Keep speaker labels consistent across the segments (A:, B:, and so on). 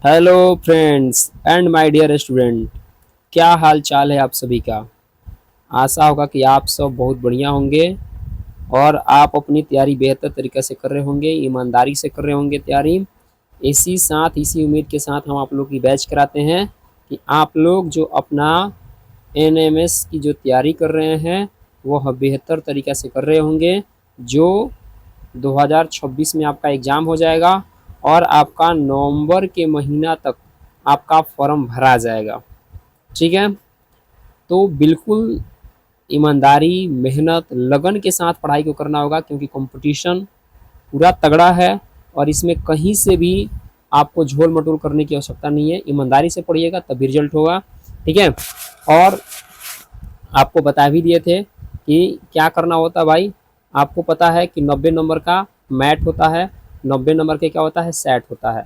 A: Hello friends and my dear student, क्या हाल चाल है आप सभी का। आशा होगा कि आप सब बहुत बढ़िया होंगे और आप अपनी तैयारी बेहतर तरीके से कर रहे होंगे, ईमानदारी से कर रहे होंगे तैयारी। इसी उम्मीद के साथ हम आप लोग की बैच कराते हैं कि आप लोग जो अपना एनएमएस की जो तैयारी कर रहे हैं वह बेहतर तरीके से कर रहे होंगे। जो 2026 में आपका एग्ज़ाम हो जाएगा और आपका नवंबर के महीना तक आपका फॉर्म भरा जाएगा। ठीक है, तो बिल्कुल ईमानदारी, मेहनत, लगन के साथ पढ़ाई को करना होगा क्योंकि कंपटीशन पूरा तगड़ा है और इसमें कहीं से भी आपको झोल मटोल करने की आवश्यकता नहीं है। ईमानदारी से पढ़िएगा तभी रिजल्ट होगा। ठीक है, और आपको बता भी दिए थे कि क्या करना होता है भाई। आपको पता है कि 90 नंबर का मैथ होता है, 90 नंबर के क्या होता है, सेट होता है।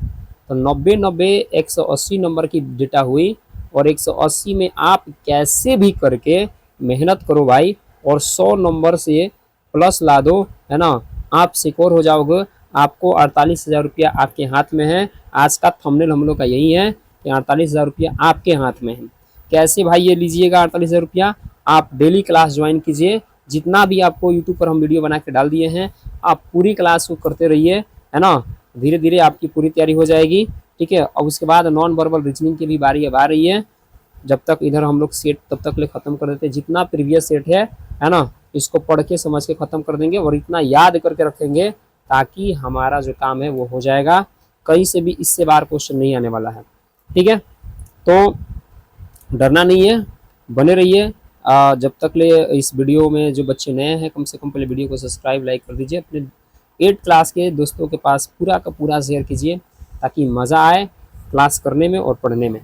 A: तो 90 90 180 नंबर की डेटा हुई और 180 में आप कैसे भी करके मेहनत करो भाई और 100 नंबर से प्लस ला दो, है ना। आप सिक्योर हो जाओगे। आपको 48,000 रुपया आपके हाथ में है। आज का थंबनेल हम लोग का यही है कि 48,000 रुपया आपके हाथ में है। कैसे भाई ये लीजिएगा 48,000 रुपया। आप डेली क्लास ज्वाइन कीजिए। जितना भी आपको यूट्यूब पर हम वीडियो बना के डाल दिए हैं आप पूरी क्लास को करते रहिए, है ना। धीरे धीरे आपकी पूरी तैयारी हो जाएगी। ठीक है, और उसके बाद नॉन वर्बल रीजनिंग की भी बारी अब आ रही है। जब तक इधर हम लोग सेट तब तक ले खत्म कर देते हैं। जितना प्रीवियस सेट है ना, इसको पढ़ के समझ के खत्म कर देंगे और इतना याद करके रखेंगे ताकि हमारा जो काम है वो हो जाएगा। कहीं से भी इससे बाहर क्वेश्चन नहीं आने वाला है। ठीक है, तो डरना नहीं है, बने रहिए। जब तक ले इस वीडियो में जो बच्चे नए हैं कम से कम पहले वीडियो को सब्सक्राइब लाइक कर दीजिए। अपने 8 क्लास के दोस्तों के पास पूरा का पूरा शेयर कीजिए ताकि मज़ा आए क्लास करने में और पढ़ने में।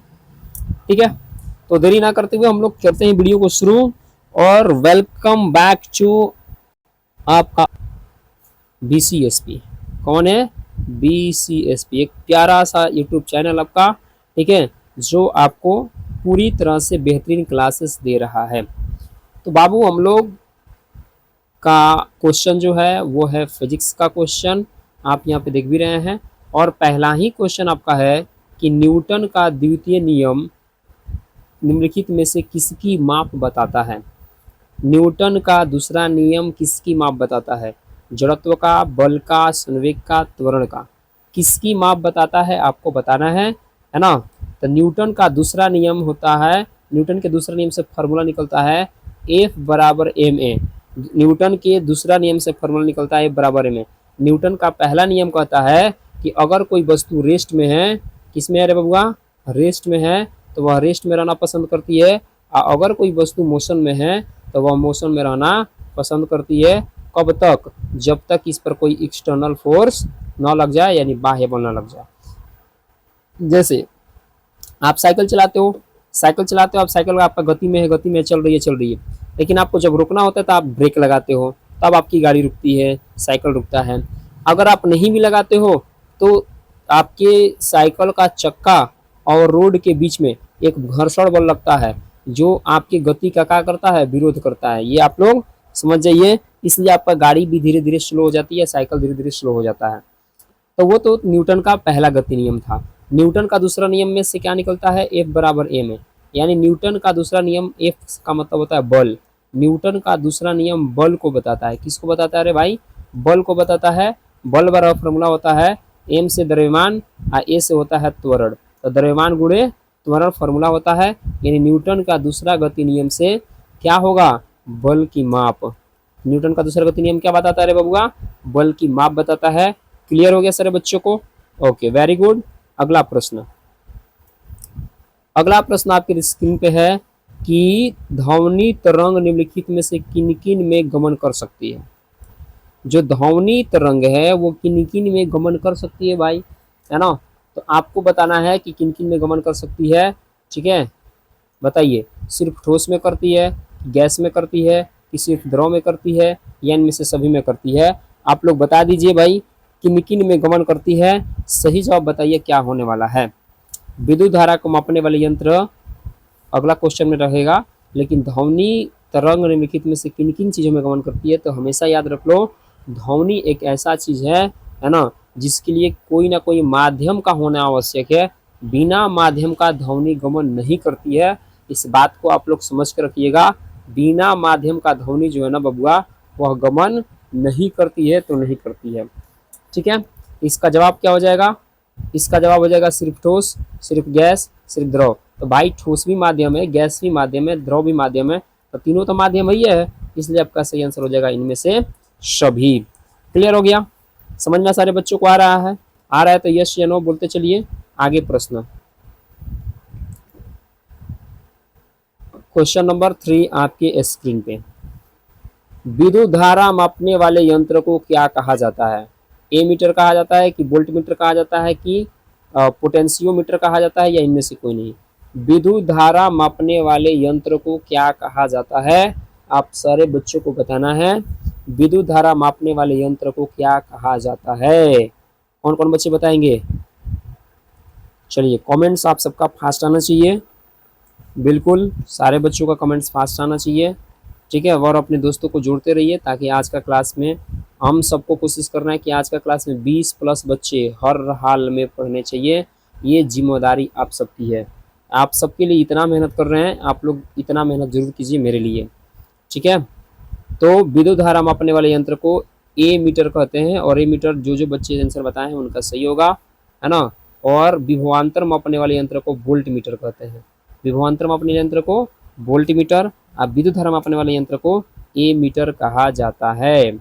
A: ठीक है, तो देरी ना करते हुए हम लोग करते हैं वीडियो को शुरू। और वेलकम बैक टू आपका BCSP। कौन है? BCSP, एक प्यारा सा यूट्यूब चैनल आपका। ठीक है, जो आपको पूरी तरह से बेहतरीन क्लासेस दे रहा है। तो बाबू हम लोग का क्वेश्चन जो है वो है फिजिक्स का क्वेश्चन। आप यहाँ पे देख भी रहे हैं और पहला ही क्वेश्चन आपका है कि न्यूटन का द्वितीय नियम निम्नलिखित में से किसकी माप बताता है। न्यूटन का दूसरा नियम किसकी माप बताता है? जड़त्व का, बल का, संवेग का, त्वरण का। किसकी माप बताता है आपको बताना है ना। तो न्यूटन का दूसरा नियम होता है, न्यूटन के दूसरे नियम से फॉर्मूला निकलता है F बराबर ma। न्यूटन के दूसरा नियम से फॉर्मूला निकलता है F बराबर ma। न्यूटन का पहला नियम कहता है कि अगर कोई वस्तु रेस्ट में है, किस में है रे बबुआ, रेस्ट में है, तो वह रेस्ट में रहना पसंद करती है। और अगर कोई वस्तु मोशन में है तो वह मोशन में रहना पसंद करती है। कब तक? जब तक इस पर कोई एक्सटर्नल फोर्स ना लग जाए, यानी बाह्य बल ना लग जाए। जैसे आप साइकिल चलाते हो, आप साइकिल आपका गति में है, गति में चल रही है, लेकिन आपको जब रुकना होता है तो आप ब्रेक लगाते हो, तब आपकी गाड़ी रुकती है, साइकिल रुकता है। अगर आप नहीं भी लगाते हो तो आपके साइकिल का चक्का और रोड के बीच में एक घर्षण बल लगता है जो आपकी गति का क्या करता है, विरोध करता है। ये आप लोग समझ जाइए। इसलिए आपका गाड़ी भी धीरे धीरे स्लो हो जाती है, साइकिल धीरे धीरे स्लो हो जाता है। तो वो तो न्यूटन का पहला गति नियम था। न्यूटन का दूसरा नियम में से क्या निकलता है? F बराबर ma। यानी न्यूटन का दूसरा नियम, F का मतलब होता है बल। न्यूटन का दूसरा नियम बल को बताता है। किसको बताता है रे भाई? बल को बताता है। बल बराबर फॉर्मूला होता है m से द्रव्यमान और a से होता है त्वरण। तो द्रव्यमान गुणे त्वरण फॉर्मूला होता है। यानी न्यूटन का दूसरा गति नियम से क्या होगा? बल की माप। न्यूटन का दूसरा गति नियम क्या बताता है रे बबुआ? बल की माप बताता है। क्लियर हो गया सारे बच्चों को? Okay, very good. अगला प्रश्न आपके स्क्रीन पे है कि ध्वनि तरंग निम्नलिखित में से किन किन में गमन कर सकती है। जो ध्वनि तरंग है वो किन किन में गमन कर सकती है भाई, है ना। तो आपको बताना है कि किन किन में गमन कर सकती है। ठीक है, बताइए। सिर्फ ठोस में करती है, गैस में करती है, कि सिर्फ द्रव में करती है, या इनमें से सभी में करती है? आप लोग बता दीजिए भाई, किन किन में गमन करती है। सही जवाब बताइए क्या होने वाला है। विद्युत धारा को मापने वाले यंत्र अगला क्वेश्चन में रहेगा, लेकिन ध्वनि तरंग निम्नलिखित में से किन किन चीज़ों में गमन करती है, तो हमेशा याद रख लो ध्वनि एक ऐसा चीज़ है ना, जिसके लिए कोई ना कोई माध्यम का होना आवश्यक है, बिना माध्यम का ध्वनि गमन नहीं करती है। इस बात को आप लोग समझ के रखिएगा, बिना माध्यम का ध्वनि जो है ना बबुआ वह गमन नहीं करती है, तो नहीं करती है। ठीक है, इसका जवाब क्या हो जाएगा? इसका जवाब हो जाएगा सिर्फ ठोस, सिर्फ गैस, सिर्फ द्रव। तो भाई ठोस भी माध्यम है, गैस भी माध्यम है, द्रव भी माध्यम है, तो तीनों तो माध्यम ही है, इसलिए आपका सही आंसर हो जाएगा इनमें से सभी। क्लियर हो गया? समझ में सारे बच्चों को आ रहा है? आ रहा है तो यस या नो बोलते चलिए। आगे प्रश्न, क्वेश्चन नंबर 3 आपके स्क्रीन पे। विद्युत धारा मापने वाले यंत्र को क्या कहा जाता है? एमीटर कहा जाता है कि वोल्टमीटर कहा जाता है कि पोटेंशियोमीटर कहा जाता है, या इनमें से कोई नहीं? विद्युत धारा मापने वाले यंत्र को क्या कहा जाता है? आप सारे बच्चों को बताना है, विद्युत धारा मापने वाले यंत्र को क्या कहा जाता है? कौन कौन बच्चे बताएंगे? चलिए कमेंट्स आप सबका फास्ट आना चाहिए, बिल्कुल सारे बच्चों का कमेंट्स फास्ट आना चाहिए। ठीक है, और अपने दोस्तों को जोड़ते रहिए, ताकि आज का क्लास में हम सबको कोशिश करना है कि आज का क्लास में 20 प्लस बच्चे हर हाल में पढ़ने चाहिए। ये जिम्मेदारी आप सबकी है, आप सबके लिए इतना मेहनत कर रहे हैं, आप लोग इतना मेहनत जरूर कीजिए मेरे लिए। ठीक है, तो विद्युत धारा मापने वाले यंत्र को ए मीटर कहते हैं, और ए मीटर जो बच्चे आंसर बताए हैं उनका सही होगा, है ना। और विभवांतर मापने वाले यंत्र को वोल्ट मीटर कहते हैं, विभवांतर मापने यंत्र को वोल्ट मीटर, अब विद्युत धारा मापने वाले यंत्र को ए मीटर कहा जाता है।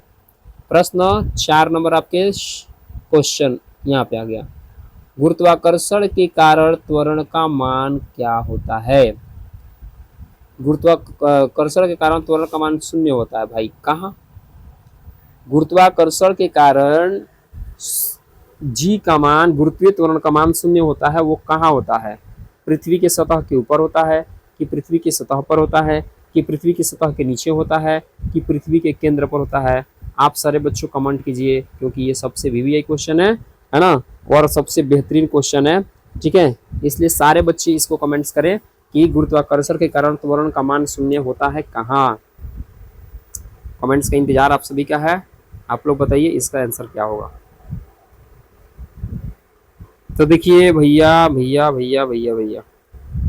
A: प्रश्न 4 नंबर आपके क्वेश्चन यहाँ पे आ गया, गुरुत्वाकर्षण के कारण त्वरण का मान क्या होता है? गुरुत्वाकर्षण के कारण त्वरण का मान शून्य होता है भाई, कहाँ? गुरुत्वाकर्षण के कारण जी का मान, गुरुत्वीय त्वरण का मान शून्य होता है, वो कहाँ होता है? पृथ्वी के सतह के ऊपर होता है, कि पृथ्वी की सतह पर होता है, कि पृथ्वी की सतह के नीचे होता है, कि पृथ्वी के केंद्र पर होता है? आप सारे बच्चों कमेंट कीजिए, क्योंकि ये सबसे वीवीआई क्वेश्चन है ना, और सबसे बेहतरीन क्वेश्चन है। ठीक है, इसलिए सारे बच्चे इसको कमेंट्स करें कि गुरुत्वाकर्षण के कारण त्वरण का मान शून्य होता है कहाँ। कमेंट्स का इंतजार आप सभी का है, आप लोग बताइए इसका आंसर क्या होगा। तो देखिए भैया भैया भैया भैया भैया,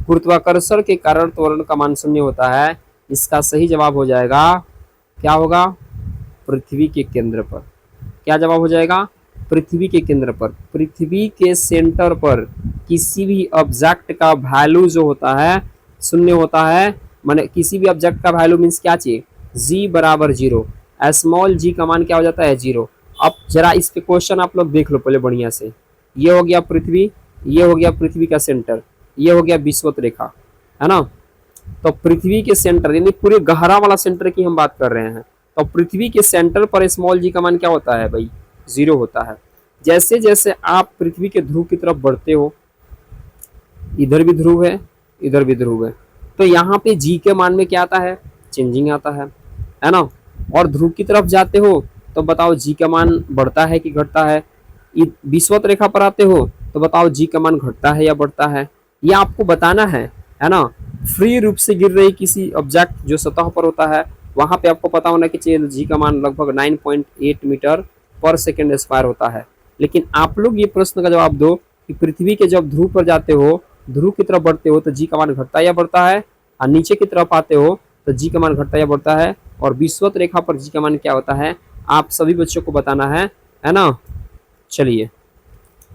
A: गुरुत्वाकर्षण के कारण त्वरण का मान शून्य होता है, इसका सही जवाब हो जाएगा, क्या होगा? पृथ्वी के केंद्र पर। क्या जवाब हो जाएगा? पृथ्वी के केंद्र पर, पृथ्वी के सेंटर पर किसी भी ऑब्जेक्ट का वैल्यू जो होता है शून्य होता है। माने किसी भी ऑब्जेक्ट का वैल्यू मीन्स क्या चाहिए? जी बराबर 0, स्मॉल जी का मान क्या हो जाता है? 0। अब जरा इस पे क्वेश्चन आप लोग देख लो पहले बढ़िया से। ये हो गया पृथ्वी, ये हो गया पृथ्वी का सेंटर, ये हो गया विषुवत रेखा, है ना। तो पृथ्वी के सेंटर यानी पूरे गहरा वाला सेंटर की हम बात कर रहे हैं, तो पृथ्वी के सेंटर पर स्मॉल जी का मान क्या होता है भाई? 0 होता है। जैसे जैसे आप पृथ्वी के ध्रुव की तरफ बढ़ते हो, इधर भी ध्रुव है, इधर भी ध्रुव है, तो यहाँ पे जी के मान में क्या आता है? चेंजिंग आता है ना। और ध्रुव की तरफ जाते हो तो बताओ जी का मान बढ़ता है कि घटता है? विषुवत रेखा पर आते हो तो बताओ जी का मान घटता है या बढ़ता है? ये आपको बताना है ना। फ्री रूप से गिर रही किसी ऑब्जेक्ट जो सतह पर होता है, वहां पे आपको पता होना कि चाहिए जी का मान लगभग 9.8 मीटर पर सेकेंड स्क्वायर होता है। लेकिन आप लोग ये प्रश्न का जवाब दो कि पृथ्वी के जब ध्रुव पर जाते हो, ध्रुव की तरफ बढ़ते हो तो जी का मान घटता या बढ़ता है, और नीचे की तरफ आते हो तो जी का मान घटता या बढ़ता है, और विषुवत रेखा पर जी का मान क्या होता है? आप सभी बच्चों को बताना है ना। चलिए,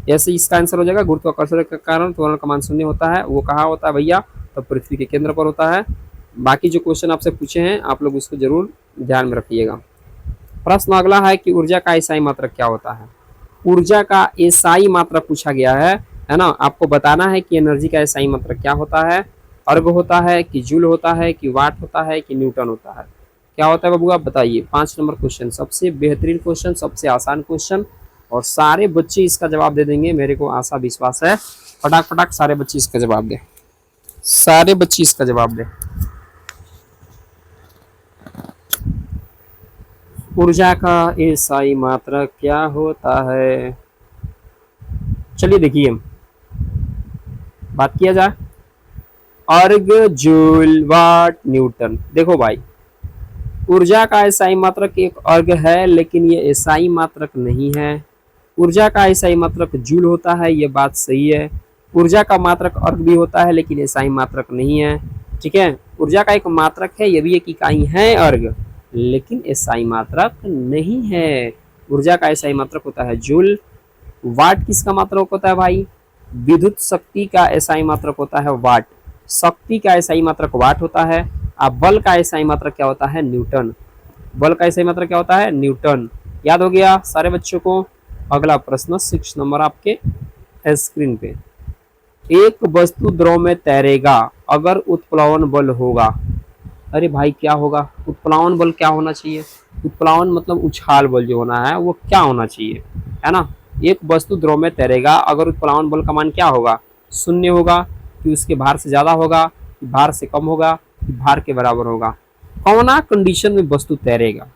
A: ऐसे इसका आंसर हो जाएगा, गुरुत्वाकर्षण के कारण त्वरण का मान शून्य होता है, वो कहाँ होता है भैया? तो पृथ्वी के केंद्र पर होता है। बाकी जो क्वेश्चन आपसे पूछे हैं आप लोग उसको जरूर ध्यान में रखिएगा। प्रश्न अगला है कि ऊर्जा का एसआई मात्रक क्या होता है? ऊर्जा का एसआई मात्रक पूछा गया है ना। आपको बताना है कि एनर्जी का एसआई मात्रक क्या होता है? अर्ग होता है कि जूल होता है कि वाट होता है कि न्यूटन होता है? क्या होता है बबुआ बताइए। 5 नंबर क्वेश्चन, सबसे बेहतरीन क्वेश्चन, सबसे आसान क्वेश्चन, और सारे बच्चे इसका जवाब दे देंगे, मेरे को आशा विश्वास है। फटाक फटाक सारे बच्चे इसका जवाब दें, सारे बच्चे इसका जवाब दें। ऊर्जा का एसआई मात्रक क्या होता है? चलिए देखिए, बात किया जाए, अर्ग जूल वाट न्यूटन। देखो भाई, ऊर्जा का एसआई मात्रक एक अर्ग है, लेकिन ये एसआई मात्रक नहीं है। ऊर्जा का एसआई मात्रक जूल होता है, ये बात सही है। ऊर्जा का मात्रक अर्क भी होता है लेकिन एसआई मात्रक नहीं है। ठीक है, ऊर्जा का एक मात्रक है, ये भी एक इकाई है अर्ग, लेकिन एसआई मात्रक नहीं है। ऊर्जा का एसआई मात्रक होता है जूल। वाट किसका मात्रक होता है भाई? विद्युत शक्ति का एसआई मात्रक होता है वाट। शक्ति का एसआई मात्रक वाट होता है। अब बल का एसआई मात्रक क्या होता है? न्यूटन। बल का एसआई मात्रक क्या होता है? न्यूटन। याद हो गया सारे बच्चों को? अगला प्रश्न 6 नंबर आपके स्क्रीन पे। एक वस्तु द्रव में तैरेगा अगर उत्प्लवन बल होगा। अरे भाई क्या होगा? उत्प्लावन बल क्या होना चाहिए? उत्प्लावन मतलब उछाल बल जो होना है वो क्या होना चाहिए, है ना। एक वस्तु द्रव में तैरेगा अगर उत्प्लावन बल का मान क्या होगा? शून्य होगा, कि उसके भार से ज्यादा होगा, कि भार से कम होगा, कि भार के बराबर होगा। कौना कंडीशन में वस्तु तैरेगा?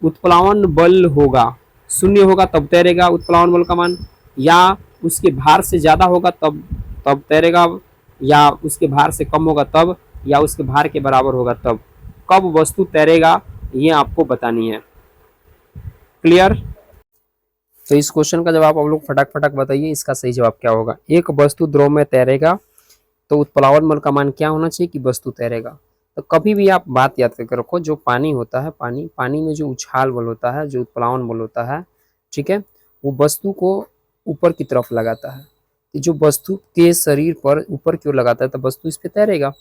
A: उत्प्लावन बल होगा, शून्य होगा तब तैरेगा उत्प्लावन बल का मान, या उसके भार से ज्यादा होगा तब तब तैरेगा, या उसके भार से कम होगा तब, या उसके भार के बराबर होगा तब। कब वस्तु तैरेगा ये आपको बतानी है। क्लियर? तो इस क्वेश्चन का जवाब आप लोग फटाक फटाक बताइए, इसका सही जवाब क्या होगा। एक वस्तु द्रव में तैरेगा तो उत्प्लावन बल का मान क्या होना चाहिए कि वस्तु तैरेगा। तो कभी भी आप बात याद करके रखो, जो पानी होता है, पानी में जो उछाल बल होता है, जो उत्प्लावन बल होता है, ठीक है, वो वस्तु को ऊपर की तरफ लगाता है। जो वस्तु के शरीर पर ऊपर की ओर लगाता है तो वस्तु इस पे तैरेगा।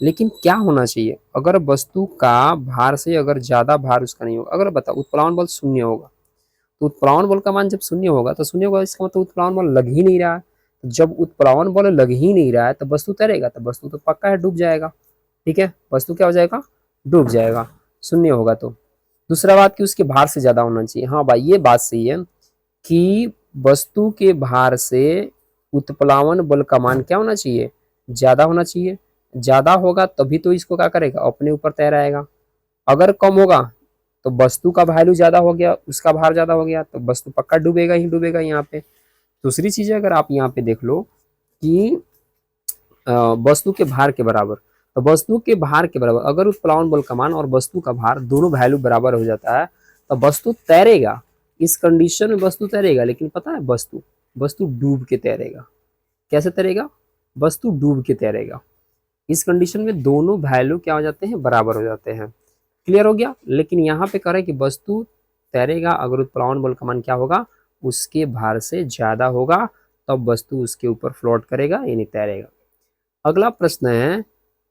A: लेकिन क्या होना चाहिए? अगर वस्तु का भार से अगर ज्यादा भार उसका नहीं होगा, अगर बताओ उत्प्लावन बल शून्य होगा, तो उत्प्लावन बल का मान जब शून्य होगा तो शून्य होगा, इसका मतलब उत्प्लावन बल लग ही नहीं रहा है। तो जब उत्प्लावन बल लग ही नहीं रहा है तो वस्तु तैरेगा, तो वस्तु तो पक्का है डूब जाएगा। ठीक है, वस्तु क्या हो जाएगा? डूब जाएगा, शून्य होगा तो। दूसरा बात कि उसके भार से ज्यादा होना चाहिए। हाँ भाई ये बात सही है कि वस्तु के भार से उत्प्लावन बल का मान क्या होना चाहिए? ज्यादा होना चाहिए। ज्यादा होगा तभी तो इसको क्या करेगा? अपने ऊपर तैराएगा। अगर कम होगा तो वस्तु का वैल्यू ज्यादा हो गया, उसका भार ज्यादा हो गया, तो वस्तु पक्का डूबेगा ही डूबेगा यहाँ पे। दूसरी चीज अगर आप यहाँ पे देख लो कि वस्तु के भार के बराबर, तो वस्तु के भार के बराबर अगर उत्प्लावन बल का मान और वस्तु का भार दोनों वैल्यू बराबर हो जाता है तो वस्तु तैरेगा। इस कंडीशन में वस्तु तैरेगा, लेकिन पता है वस्तु डूब के तैरेगा। कैसे तैरेगा? वस्तु डूब के तैरेगा। इस कंडीशन में दोनों वैल्यू क्या हो जाते हैं? बराबर हो जाते हैं। क्लियर हो गया? लेकिन यहाँ पे कह रहे हैं कि वस्तु तैरेगा अगर उत्प्लावन बल का मान क्या होगा? उसके भार से ज्यादा होगा, तब वस्तु उसके ऊपर फ्लोट करेगा यानी तैरेगा। अगला प्रश्न है,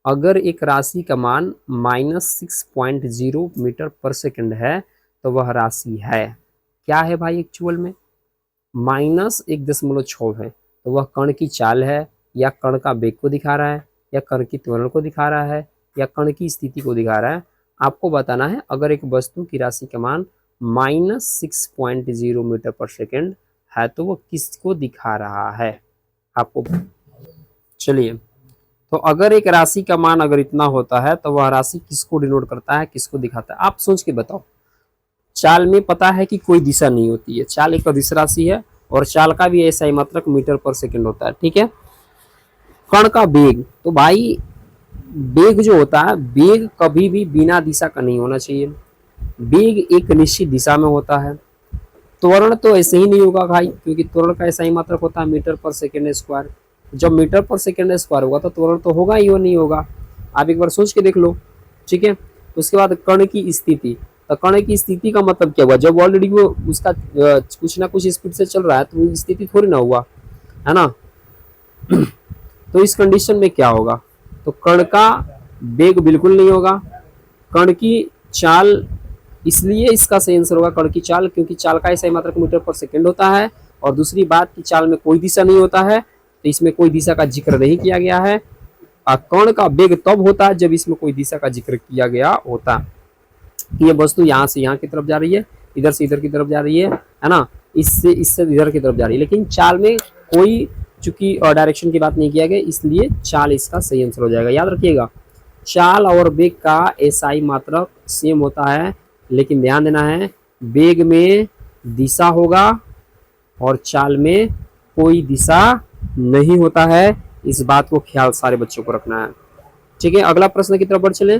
A: अगर एक राशि का मान -6.0 मीटर पर सेकंड है तो वह राशि है क्या है भाई? एक्चुअल में -1.6 है, तो वह कण की चाल है, या कण का वेग को दिखा रहा है, या कण की त्वरण को दिखा रहा है, या कण की स्थिति को दिखा रहा है। आपको बताना है अगर एक वस्तु की राशि का मान -6.0 मीटर पर सेकंड है तो वो किसको दिखा रहा है आपको। चलिए, तो अगर एक राशि का मान अगर इतना होता है तो वह राशि किसको डिनोट करता है, किसको दिखाता है? आप सोच के बताओ। चाल में पता है कि कोई दिशा नहीं होती है, चाल एक अदिश राशि है और चाल का भी ऐसा ही मात्रक मीटर पर सेकंड होता है। ठीक है, कण का वेग, तो भाई वेग जो होता है, वेग कभी भी बिना दिशा का नहीं होना चाहिए। वेग एक निश्चित दिशा में होता है। त्वरण तो ऐसे ही नहीं होगा भाई, क्योंकि त्वरण का ऐसा ही मात्रक होता है मीटर पर सेकेंड स्क्वायर। जब मीटर पर सेकेंड स्क्वायर होगा तो त्वरण तो होगा ही, वो नहीं होगा। आप एक बार सोच के देख लो। ठीक है, उसके बाद कण की स्थिति, तो कण की स्थिति का मतलब क्या हुआ? जब ऑलरेडी वो उसका कुछ ना कुछ स्पीड से चल रहा है तो वो स्थिति थोड़ी ना हुआ, है ना। तो इस कंडीशन में क्या होगा? तो कण का वेग बिल्कुल नहीं होगा। कण की चाल, इसलिए इसका सही आंसर होगा कण की चाल, क्योंकि चाल का ऐसा ही मात्रक मीटर पर सेकंड होता है। और दूसरी बात कि चाल में कोई दिशा नहीं होता है, तो इसमें कोई दिशा का जिक्र नहीं किया गया है। कण का वेग तब होता है जब इसमें कोई दिशा का जिक्र किया गया होता है कि ये वस्तु यहाँ से यहाँ की तरफ जा रही है, इधर से इधर की तरफ जा रही है ना, इससे इधर की तरफ जा रही है। लेकिन चाल में कोई चूंकि डायरेक्शन की बात नहीं किया गया, इसलिए चाल इसका सही आंसर हो जाएगा। याद रखिएगा, चाल और वेग का एसआई मात्रक सेम होता है, लेकिन ध्यान देना है वेग में दिशा होगा और चाल में कोई दिशा नहीं होता है। इस बात को ख्याल सारे बच्चों को रखना है। ठीक है, अगला प्रश्न की तरफ बढ़ चले।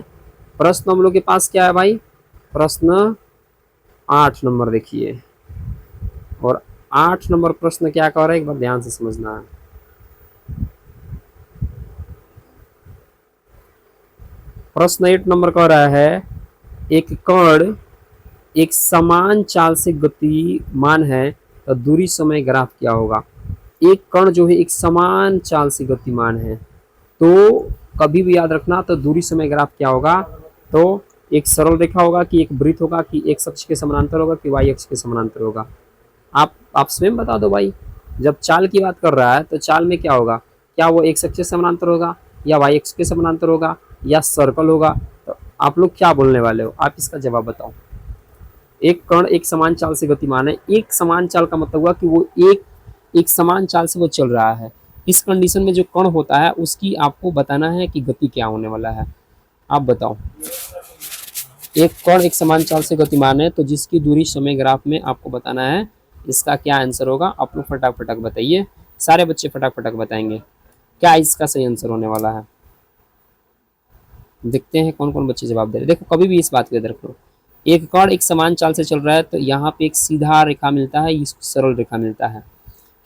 A: प्रश्न हम लोग के पास क्या है भाई? प्रश्न 8 नंबर देखिए, और 8 नंबर प्रश्न क्या कह रहा है एक बार ध्यान से समझना है। प्रश्न 8 नंबर कह रहा है एक कण एक समान चाल से गतिमान है तो दूरी समय ग्राफ क्या होगा। एक कण जो है एक समान चाल से गतिमान है तो कभी भी याद रखना तो दूरी समय ग्राफ क्या होगा। तो एक सरल रेखा होगा कि एक वृत्त होगा कि एक अक्ष के समानांतर होगा कि वाई अक्ष के समानांतर होगा। आप स्वयं बता दो भाई। जब चाल की बात कर रहा है तो चाल में क्या होगा, क्या वो एक अक्ष के समानांतर होगा या वाई अक्ष के समानांतर होगा या सर्कल होगा। तो आप लोग क्या बोलने वाले हो, आप इसका जवाब बताओ। एक कण एक समान चाल से गतिमान है, एक समान चाल का मतलब हुआ कि वो एक समान चाल से वो चल रहा है। इस कंडीशन में जो कण होता है उसकी आपको बताना है कि गति क्या होने वाला है। आप बताओ। एक कण एक समान चाल से गतिमान है तो जिसकी दूरी समय ग्राफ में आपको बताना है, इसका क्या आंसर होगा। आप लोग फटाक फटाक बताइए, सारे बच्चे फटाक फटाक बताएंगे क्या इसका सही आंसर होने वाला है। देखते हैं कौन कौन बच्चे जवाब दे रहे। देखो कभी भी इस बात को याद रखो, एक कण एक समान चाल से चल रहा है तो यहाँ पे एक सीधा रेखा मिलता है, इसको सरल रेखा मिलता है।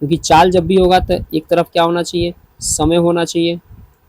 A: क्योंकि चाल जब भी होगा तो एक तरफ क्या होना चाहिए, समय होना चाहिए,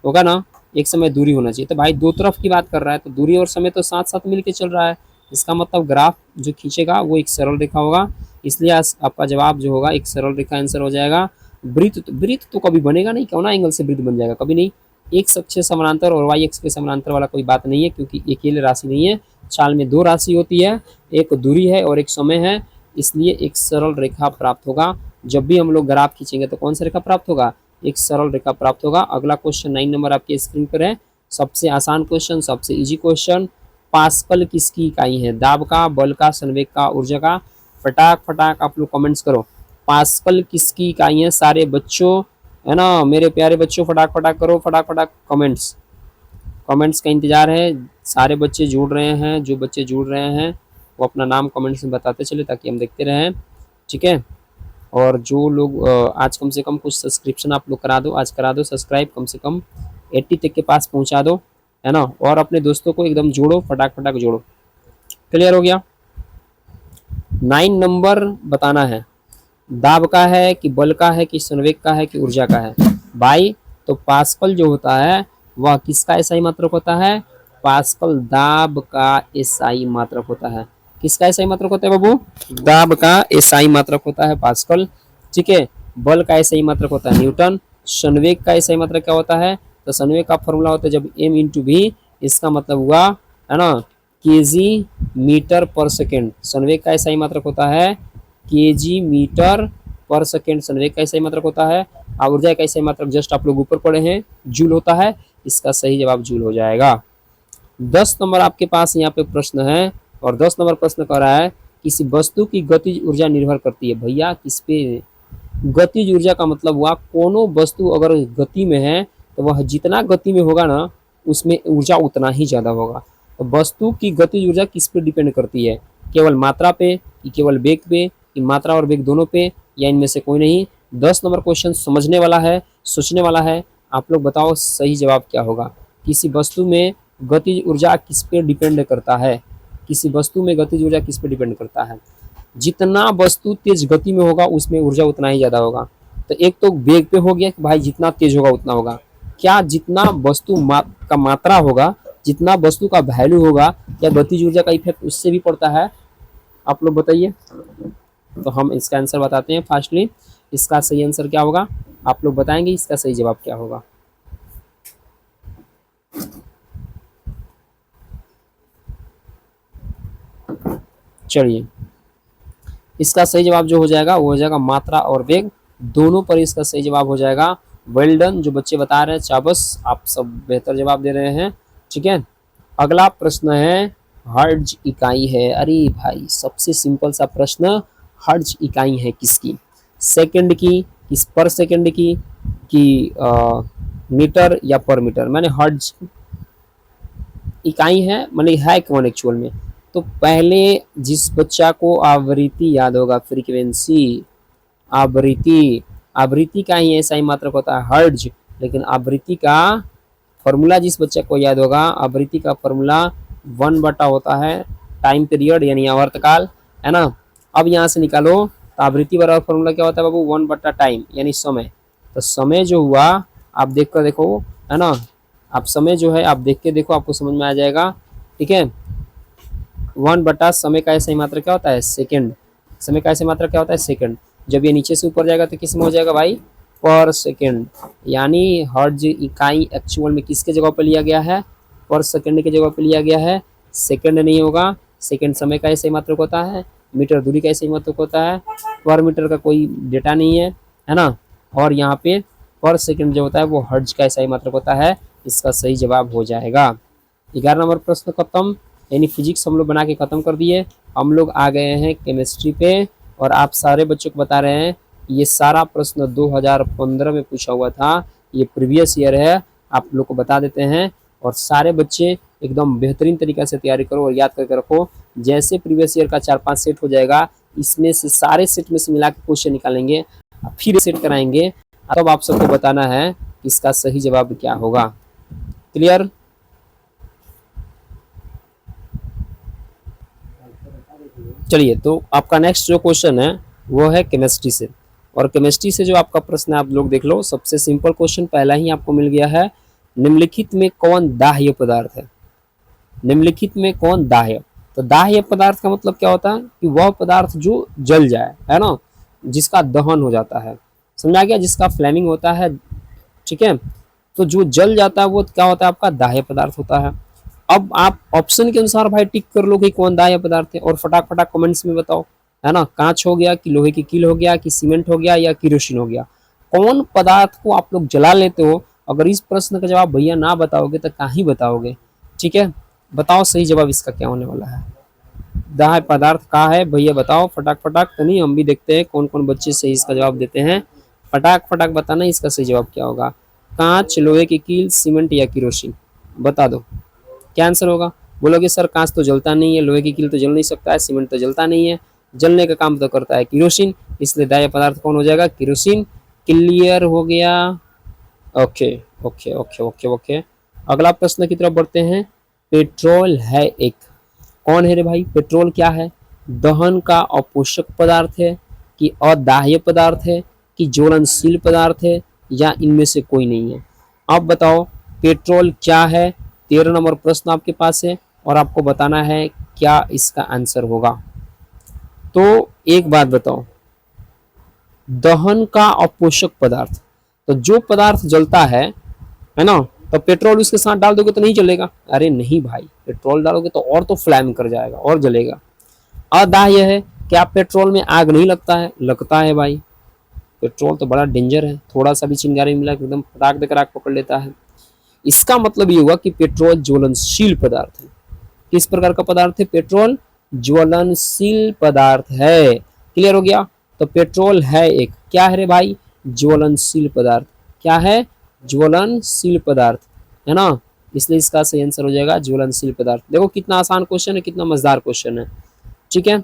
A: होगा ना, एक समय दूरी होना चाहिए। तो भाई दो तरफ की बात कर रहा है तो दूरी और समय तो साथ साथ मिलके चल रहा है। इसका मतलब ग्राफ जो खींचेगा वो एक सरल रेखा होगा, इसलिए आपका जवाब जो होगा एक सरल रेखा आंसर हो जाएगा। वृत्त तो कभी बनेगा नहीं, कौन एंगल से वृत्त बन जाएगा, कभी नहीं। एक अक्ष समानांतर और वाई अक्ष के समानांतर वाला कोई बात नहीं है, क्योंकि अकेले राशि नहीं है, चाल में दो राशि होती है, एक दूरी है और एक समय है, इसलिए एक सरल रेखा प्राप्त होगा। जब भी हम लोग ग्राफ खींचेंगे तो कौन सा रेखा प्राप्त होगा, एक सरल रेखा प्राप्त होगा। अगला क्वेश्चन 9 नंबर आपके स्क्रीन पर है, सबसे आसान क्वेश्चन, सबसे इजी क्वेश्चन। पास्कल किसकी इकाई है, दाब का, बल का, संवेग का, ऊर्जा का। फटाक फटाक आप लोग कमेंट्स करो, पास्कल किसकी इकाई है सारे बच्चों, है ना मेरे प्यारे बच्चों, फटाक फटाक करो, फटाक फटाक कमेंट्स का इंतजार है। सारे बच्चे जुड़ रहे हैं, जो बच्चे जुड़ रहे हैं वो अपना नाम कमेंट्स में बताते चले ताकि हम देखते रहें, ठीक है। और जो लोग आज कम से कम कुछ सब्सक्रिप्शन आप लोग करा दो, आज करा दो सब्सक्राइब, कम से कम 80 तक के पास पहुंचा दो, है ना। और अपने दोस्तों को एकदम जोड़ो, फटाक फटाक जोड़ो। क्लियर हो गया। 9 नंबर बताना है, दाब का है कि बल का है कि संवेग का है कि ऊर्जा का है। भाई तो पास्कल जो होता है वह किसका एसआई मात्रक होता है, पास्कल दाब का एसआई मात्रक होता है। किसका एसआई मात्रक होता है बाबू, दाब का एसआई मात्रक होता है पास्कल, ठीक है। बल का एसआई मात्रक होता है न्यूटन। संवेग का एसआई मात्रक क्या होता है, तो संवेग का फॉर्मूला होता है जब m इंटू वी, इसका मतलब हुआ, है ना, केजी मीटर पर सेकेंड। संवेग का एसआई मात्रक होता है केजी मीटर पर सेकेंड, संवेग का एसआई मात्रक होता है। और ऊर्जा का एसआई मात्रक जस्ट आप लोग ऊपर पढ़े हैं, जूल होता है। इसका सही जवाब जूल हो जाएगा। 10 नंबर आपके पास यहाँ पे प्रश्न है, और 10 नंबर प्रश्न कर रहा है किसी वस्तु की गतिज ऊर्जा निर्भर करती है। भैया किस पे, गतिज ऊर्जा का मतलब हुआ कोनो वस्तु अगर गति में है तो वह जितना गति में होगा ना उसमें ऊर्जा उतना ही ज्यादा होगा। तो वस्तु की गतिज ऊर्जा किस पे डिपेंड करती है, केवल मात्रा पे कि केवल वेग पे कि मात्रा और वेग दोनों पे, या इनमें से कोई नहीं। 10 नंबर क्वेश्चन समझने वाला है, सोचने वाला है। आप लोग बताओ सही जवाब क्या होगा। किसी वस्तु में गतिज ऊर्जा किस पे डिपेंड करता है, किसी वस्तु में गतिज ऊर्जा किस पे डिपेंड करता है, जितना वस्तु तेज गति में होगा उसमें ऊर्जा उतना ही ज्यादा होगा। तो एक तो वेग पे हो गया कि भाई जितना तेज होगा उतना होगा, क्या जितना वस्तु का मात्रा होगा, जितना वस्तु का वैल्यू होगा, क्या गतिज ऊर्जा का इफेक्ट उससे भी पड़ता है, आप लोग बताइए। तो हम इसका आंसर बताते हैं फास्टली। इसका सही आंसर क्या होगा आप लोग बताएंगे, इसका सही जवाब क्या होगा। चलिए, इसका सही जवाब जो हो जाएगा वो हो जाएगा मात्रा और वेग दोनों पर इसका सही जवाब हो जाएगा। वेल डन जो बच्चे बता रहे हैं, चाबस, आप सब बेहतर जवाब दे रहे हैं, ठीक है। अगला प्रश्न है हर्ट्ज इकाई है। अरे भाई सबसे सिंपल सा प्रश्न, हर्ट्ज इकाई है किसकी, सेकंड की, किस पर सेकंड की, कि मीटर या पर मीटर। मैंने हर्ट्ज इकाई है मैंने है कौन एक्चुअल में। तो पहले जिस बच्चा को आवृत्ति याद होगा, फ्रीक्वेंसी, आवृत्ति का ही ऐसा ही मात्रक होता है हर्ट्ज, लेकिन आवृत्ति का फॉर्मूला जिस बच्चे को याद होगा, आवृत्ति का फॉर्मूला 1 बटा होता है टाइम पीरियड यानी आवर्तकाल, है ना। अब यहाँ से निकालो तो आवृत्ति बराबर फॉर्मूला क्या होता है बाबू, 1 बटा टाइम यानी समय। तो समय जो हुआ आप देख कर देखो, है ना, आप समय जो है आप देख के देखो, आपको समझ में आ जाएगा। ठीक है, 1 बटा समय का ऐसा ही मात्रा क्या होता है, सेकंड। समय का ऐसा मात्रा क्या होता है, सेकंड। जब ये नीचे से ऊपर जाएगा तो किस में हो जाएगा भाई, पर सेकंड। यानी हर्ज इकाई एक्चुअल में किसके जगह पर लिया गया है, पर सेकंड के जगह पर लिया गया है। सेकंड नहीं होगा, सेकंड समय का ऐसा ही मात्रक होता है, मीटर दूरी का ऐसा ही मात्रक होता है, पर मीटर का कोई डेटा नहीं है ना। और यहाँ पे पर सेकंड जो होता है वो हर्ज का ऐसा ही मात्रक होता है। इसका सही जवाब हो जाएगा। 11 नंबर प्रश्न खत्म, यानी फिजिक्स हम लोग बना के खत्म कर दिए। हम लोग आ गए हैं केमिस्ट्री पे, और आप सारे बच्चों को बता रहे हैं ये सारा प्रश्न 2015 में पूछा हुआ था, ये प्रीवियस ईयर है, आप लोग को बता देते हैं। और सारे बच्चे एकदम बेहतरीन तरीके से तैयारी करो और याद करके रखो। जैसे प्रीवियस ईयर का 4-5 सेट हो जाएगा, इसमें से सारे सेट में से मिला के क्वेश्चन निकालेंगे, फिर सेट कराएंगे, तब आप सबको बताना है कि इसका सही जवाब क्या होगा। क्लियर? चलिए, तो आपका नेक्स्ट जो क्वेश्चन है वो है केमिस्ट्री से। और केमिस्ट्री से जो आपका प्रश्न है आप लोग देख लो। सबसे सिंपल क्वेश्चन पहला ही आपको मिल गया है, निम्नलिखित में कौन दाह्य पदार्थ है। निम्नलिखित में कौन दाह्य, तो दाह्य पदार्थ का मतलब क्या होता है कि वह पदार्थ जो जल जाए, है ना, जिसका दहन हो जाता है, समझा गया, जिसका फ्लेमिंग होता है। ठीक है, तो जो जल जाता है वो क्या होता है, आपका दाह्य पदार्थ होता है। अब आप ऑप्शन के अनुसार भाई टिक कर लो कि कौन दाह्य पदार्थ है, और फटाक फटाक कमेंट्स में बताओ, है ना। कांच हो गया, कि लोहे की कील हो गया, कि सीमेंट हो गया, या किरोसिन हो गया। कौन पदार्थ को आप लोग जला लेते हो। अगर इस प्रश्न का जवाब भैया ना बताओगे तो कहाँ ही बताओगे। ठीक है, बताओ सही जवाब इसका क्या होने वाला है। दाह्य पदार्थ कहाँ है भैया, बताओ फटाक फटाक। तो नहीं, हम भी देखते हैं कौन कौन बच्चे सही इसका जवाब देते हैं। फटाक फटाक बताना इसका सही जवाब क्या होगा। कांच, लोहे की कील, सीमेंट या किरोसिन, बता दो क्या आंसर होगा। बोलोगे सर कांच तो जलता नहीं है, लोहे की कील तो जल नहीं सकता है, सीमेंट तो जलता नहीं है, जलने का काम तो करता है किरोसिन, इसलिए दाह्य पदार्थ कौन हो जाएगा, किरोसिन। क्लियर हो गया। Okay okay okay okay okay, अगला प्रश्न की तरफ बढ़ते हैं। पेट्रोल है एक, कौन है रे भाई, पेट्रोल क्या है, दहन का अपोषक पदार्थ है, कि अदाह्य पदार्थ है, कि ज्वलनशील पदार्थ है, या इनमें से कोई नहीं है। अब बताओ पेट्रोल क्या है। 13 नंबर प्रश्न आपके पास है, और आपको बताना है क्या इसका आंसर होगा। तो एक बात बताओ, दहन का अपोषक पदार्थ, तो जो पदार्थ जलता है ना, तो पेट्रोल उसके साथ डाल दोगे तो नहीं जलेगा। अरे नहीं भाई, पेट्रोल डालोगे तो और तो फ्लैम कर जाएगा और जलेगा। अदाह्य है, क्या पेट्रोल में आग नहीं लगता है, लगता है भाई। पेट्रोल तो बड़ा डेंजर है, थोड़ा सा भी चिंगारी मिला एकदम फटाक देकर आग पकड़ लेता है। इसका मतलब ये हुआ कि पेट्रोल ज्वलनशील पदार्थ है। किस प्रकार का पदार्थ है, पेट्रोल ज्वलनशील पदार्थ है। क्लियर हो गया। तो पेट्रोल है एक, क्या है रे भाई, ज्वलनशील पदार्थ। क्या है, ज्वलनशील पदार्थ, है ना। इसलिए इसका सही आंसर हो जाएगा ज्वलनशील पदार्थ। देखो कितना आसान क्वेश्चन है, कितना मजेदार क्वेश्चन है। ठीक है,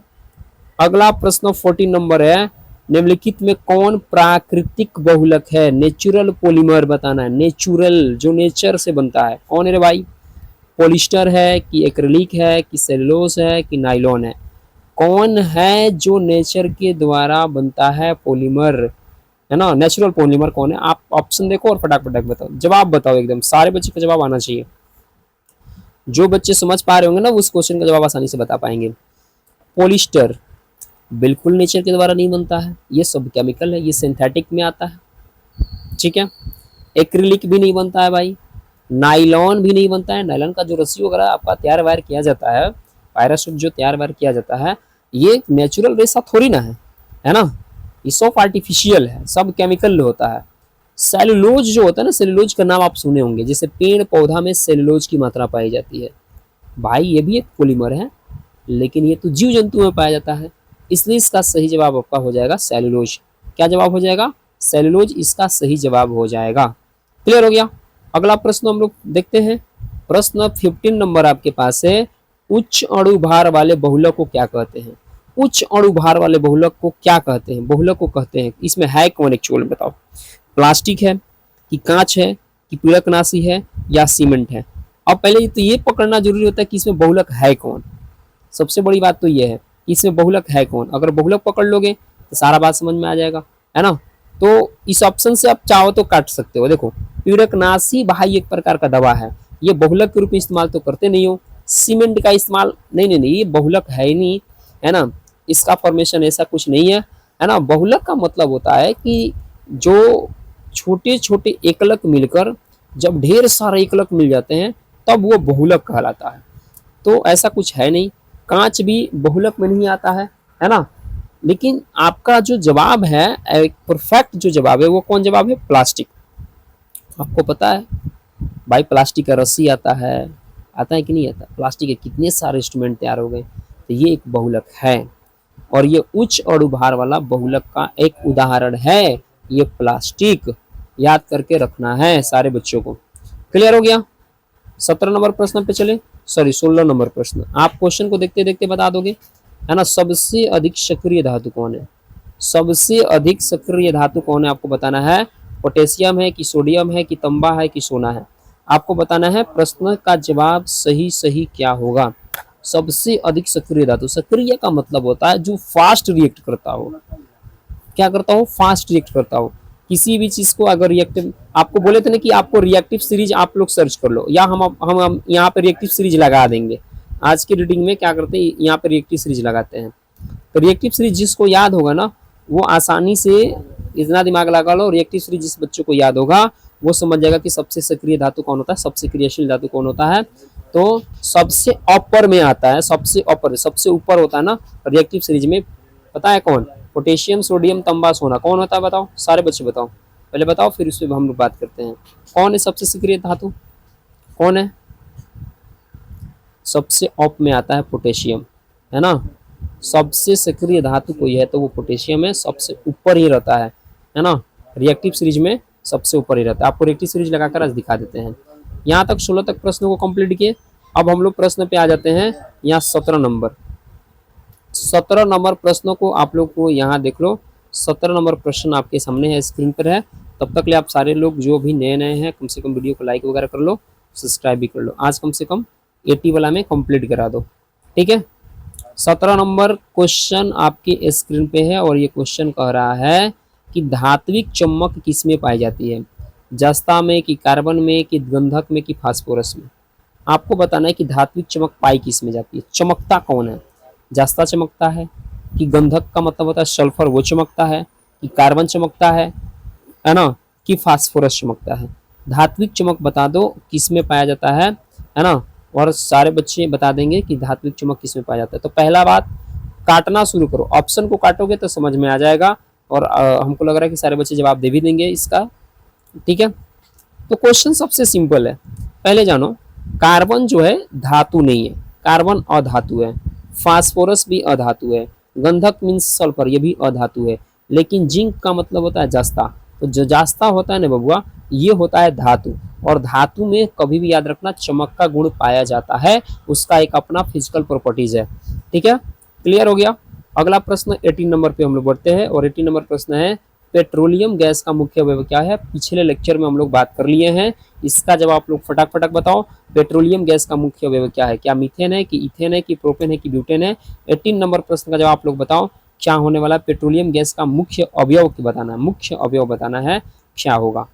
A: अगला प्रश्न 14 नंबर है, निम्नलिखित में कौन प्राकृतिक बहुलक है। नेचुरल पॉलीमर बताना है, नेचुरल जो नेचर से बनता है, कौन है रे भाई। पॉलिस्टर है, कि एक्रिलिक है, कि सेलुलोज है, कि नाइलॉन है। कौन है जो नेचर के द्वारा बनता है पॉलीमर, है ना, नेचुरल पॉलीमर कौन है। आप ऑप्शन देखो और फटाक फटाक बताओ, जवाब बताओ एकदम, सारे बच्चे का जवाब आना चाहिए। जो बच्चे समझ पा रहे होंगे ना उस क्वेश्चन का जवाब आसानी से बता पाएंगे। पॉलिस्टर बिल्कुल नेचर के द्वारा नहीं बनता है, ये सब केमिकल है, ये सिंथेटिक में आता है। ठीक है, एक्रिलिक भी नहीं बनता है भाई, नाइलॉन भी नहीं बनता है। नाइलॉन का जो रस्सी वगैरह आपका तैयार वायर किया जाता है, पैराशूट जो तैयार वायर किया जाता है, ये नेचुरल रेसा थोड़ी ना है ना, ये सब आर्टिफिशियल है, सब केमिकल होता है। सेलुलोज जो होता है ना, सेलुलोज का नाम आप सुने होंगे, जैसे पेड़ पौधा में सेलुलोज की मात्रा पाई जाती है। भाई ये भी एक पॉलीमर है, लेकिन ये तो जीव जंतु में पाया जाता है, इसलिए इसका सही जवाब आपका हो जाएगा सेलुलोज। क्या जवाब हो जाएगा, सेलुलोज इसका सही जवाब हो जाएगा। क्लियर हो गया। अगला प्रश्न हम लोग देखते हैं। प्रश्न 15 नंबर आपके पास है, उच्च अणु भार वाले बहुलक को क्या कहते हैं। उच्च अणु भार वाले बहुलक को क्या कहते हैं, बहुलक को कहते हैं। इसमें है कौन एक्चुअल में बताओ। प्लास्टिक है, कि कांच है, कि पीड़कनाशी है, या सीमेंट है। अब पहले तो ये पकड़ना जरूरी होता है कि इसमें बहुलक है कौन। सबसे बड़ी बात तो ये है कि इसमें बहुलक है कौन। अगर बहुलक पकड़ लोगे तो सारा बात समझ में आ जाएगा, है ना। तो इस ऑप्शन से आप चाहो तो काट सकते हो। देखो, पीड़कनाशी भाई एक प्रकार का दवा है, ये बहुलक के रूप में इस्तेमाल तो करते नहीं हो। सीमेंट का इस्तेमाल, नहीं नहीं नहीं, ये बहुलक है ही नहीं, है ना, इसका फॉर्मेशन ऐसा कुछ नहीं है ना। बहुलक का मतलब होता है कि जो छोटे छोटे एकलक मिलकर जब ढेर सारे एकलक मिल जाते हैं तब वो बहुलक कहलाता है। तो ऐसा कुछ है नहीं, कांच भी बहुलक में नहीं आता है ना। लेकिन आपका जो जवाब है, एक परफेक्ट जो जवाब है, वो कौन जवाब है? प्लास्टिक। आपको पता है भाई, प्लास्टिक का रस्सी आता है कि नहीं आता? प्लास्टिक के कितने सारे इंस्ट्रूमेंट तैयार हो गए, तो ये एक बहुलक है, और ये उच्च अणुभार वाला बहुलक का एक उदाहरण है, ये प्लास्टिक। याद करके रखना है सारे बच्चों को। क्लियर हो गया? 17 नंबर प्रश्न पे चले, सॉरी 16 नंबर प्रश्न। आप क्वेश्चन को देखते देखते बता दोगे, है ना। सबसे अधिक सक्रिय धातु कौन है? सबसे अधिक सक्रिय धातु कौन है आपको बताना है। पोटेशियम है कि सोडियम है कि तांबा है कि सोना है, आपको बताना है। प्रश्न का जवाब सही सही क्या होगा? सबसे अधिक सक्रिय धातु, सक्रिय का मतलब होता है जो फास्ट रिएक्ट करता हो। क्या करता हो? फास्ट रिएक्ट करता हो। किसी भी चीज को अगर रिएक्टिव, आपको बोले थे ना कि आपको रिएक्टिव सीरीज आप लोग सर्च कर लो, या हम यहाँ पे रिएक्टिव सीरीज लगा देंगे। आज की रीडिंग में क्या करते हैं, यहाँ पे रिएक्टिव सीरीज लगाते हैं। तो रिएक्टिव सीरीज जिसको याद होगा ना, वो आसानी से इतना दिमाग लगा लो, रिएक्टिव सीरीज जिस बच्चों को याद होगा वो समझ जाएगा कि सबसे सक्रिय धातु कौन होता है, सबसे क्रियाशील धातु कौन होता है। तो सबसे अपर में आता है, सबसे अपर, सबसे ऊपर होता है ना रिएक्टिव सीरीज में, पता है कौन? पोटेशियम, सोडियम, तांबा, सोना। कौन होता है बताओ, सारे बच्चे बताओ, पहले बताओ, फिर उस पर हम लोग बात करते हैं। कौन है सबसे सक्रिय धातु? कौन है? सबसे अप में आता है पोटेशियम, है ना। सबसे सक्रिय धातु कोई है तो वो पोटेशियम है, सबसे ऊपर ही रहता है ना। रिएक्टिव सीरीज में सबसे ऊपर ही रहता है। आपको रिएक्टिव सीरीज लगाकर आज दिखा देते हैं। यहाँ तक 16 तक प्रश्नों को कंप्लीट किए। अब हम लोग प्रश्न पे आ जाते हैं, यहाँ 17 नंबर। 17 नंबर प्रश्नों को आप लोग को यहाँ देख लो। 17 नंबर प्रश्न आपके सामने है, स्क्रीन पर है। तब तक ले आप सारे लोग जो भी नए नए हैं, कम से कम वीडियो को लाइक वगैरह कर लो, सब्सक्राइब भी कर लो। आज कम से कम 80 वाला में कंप्लीट करा दो, ठीक है। 17 नंबर क्वेश्चन आपके स्क्रीन पे है, और ये क्वेश्चन कह रहा है कि धात्विक चमक किस में पाई जाती है? जस्ता में, कि कार्बन में, कि गंधक में, कि फास्फोरस में। आपको बताना है कि धात्विक चमक पाई किस में जाती है, चमकता कौन है? जस्ता चमकता है, कि गंधक का मतलब होता है सल्फर, वो चमकता है, कि कार्बन चमकता है ना, कि फास्फोरस चमकता है। धात्विक चमक बता दो किस में पाया जाता है ना। और सारे बच्चे बता देंगे कि धात्विक चमक किस में पाया जाता है। तो पहला बात, काटना शुरू करो, ऑप्शन को काटोगे तो समझ में आ जाएगा, और हमको लग रहा है कि सारे बच्चे जवाब दे भी देंगे इसका, ठीक है। तो क्वेश्चन सबसे सिंपल है, पहले जानो, कार्बन जो है धातु नहीं है, कार्बन अधातु है। फास्फोरस भी अधातु है। गंधक मीन्स सल्फर, ये भी अधातु है। लेकिन जिंक का मतलब होता है जस्ता। तो जो जस्ता होता है ना बबुआ, ये होता है धातु, और धातु में कभी भी याद रखना चमक का गुण पाया जाता है, उसका एक अपना फिजिकल प्रॉपर्टीज है, ठीक है। क्लियर हो गया? अगला प्रश्न 18 नंबर पे हम लोग बढ़ते हैं, और 18 नंबर प्रश्न है, पेट्रोलियम गैस का मुख्य अवयव क्या है? पिछले लेक्चर में हम लोग बात कर लिए हैं, इसका जवाब आप लोग फटाक फटाक बताओ। पेट्रोलियम गैस का मुख्य अवयव क्या है? क्या मीथेन है, कि इथेन है, कि प्रोपेन है, कि ब्यूटेन है? 18 नंबर प्रश्न का जवाब आप लोग बताओ, क्या होने वाला? पेट्रोलियम गैस का मुख्य अवयव की बताना है, मुख्य अवयव बताना है, क्या होगा?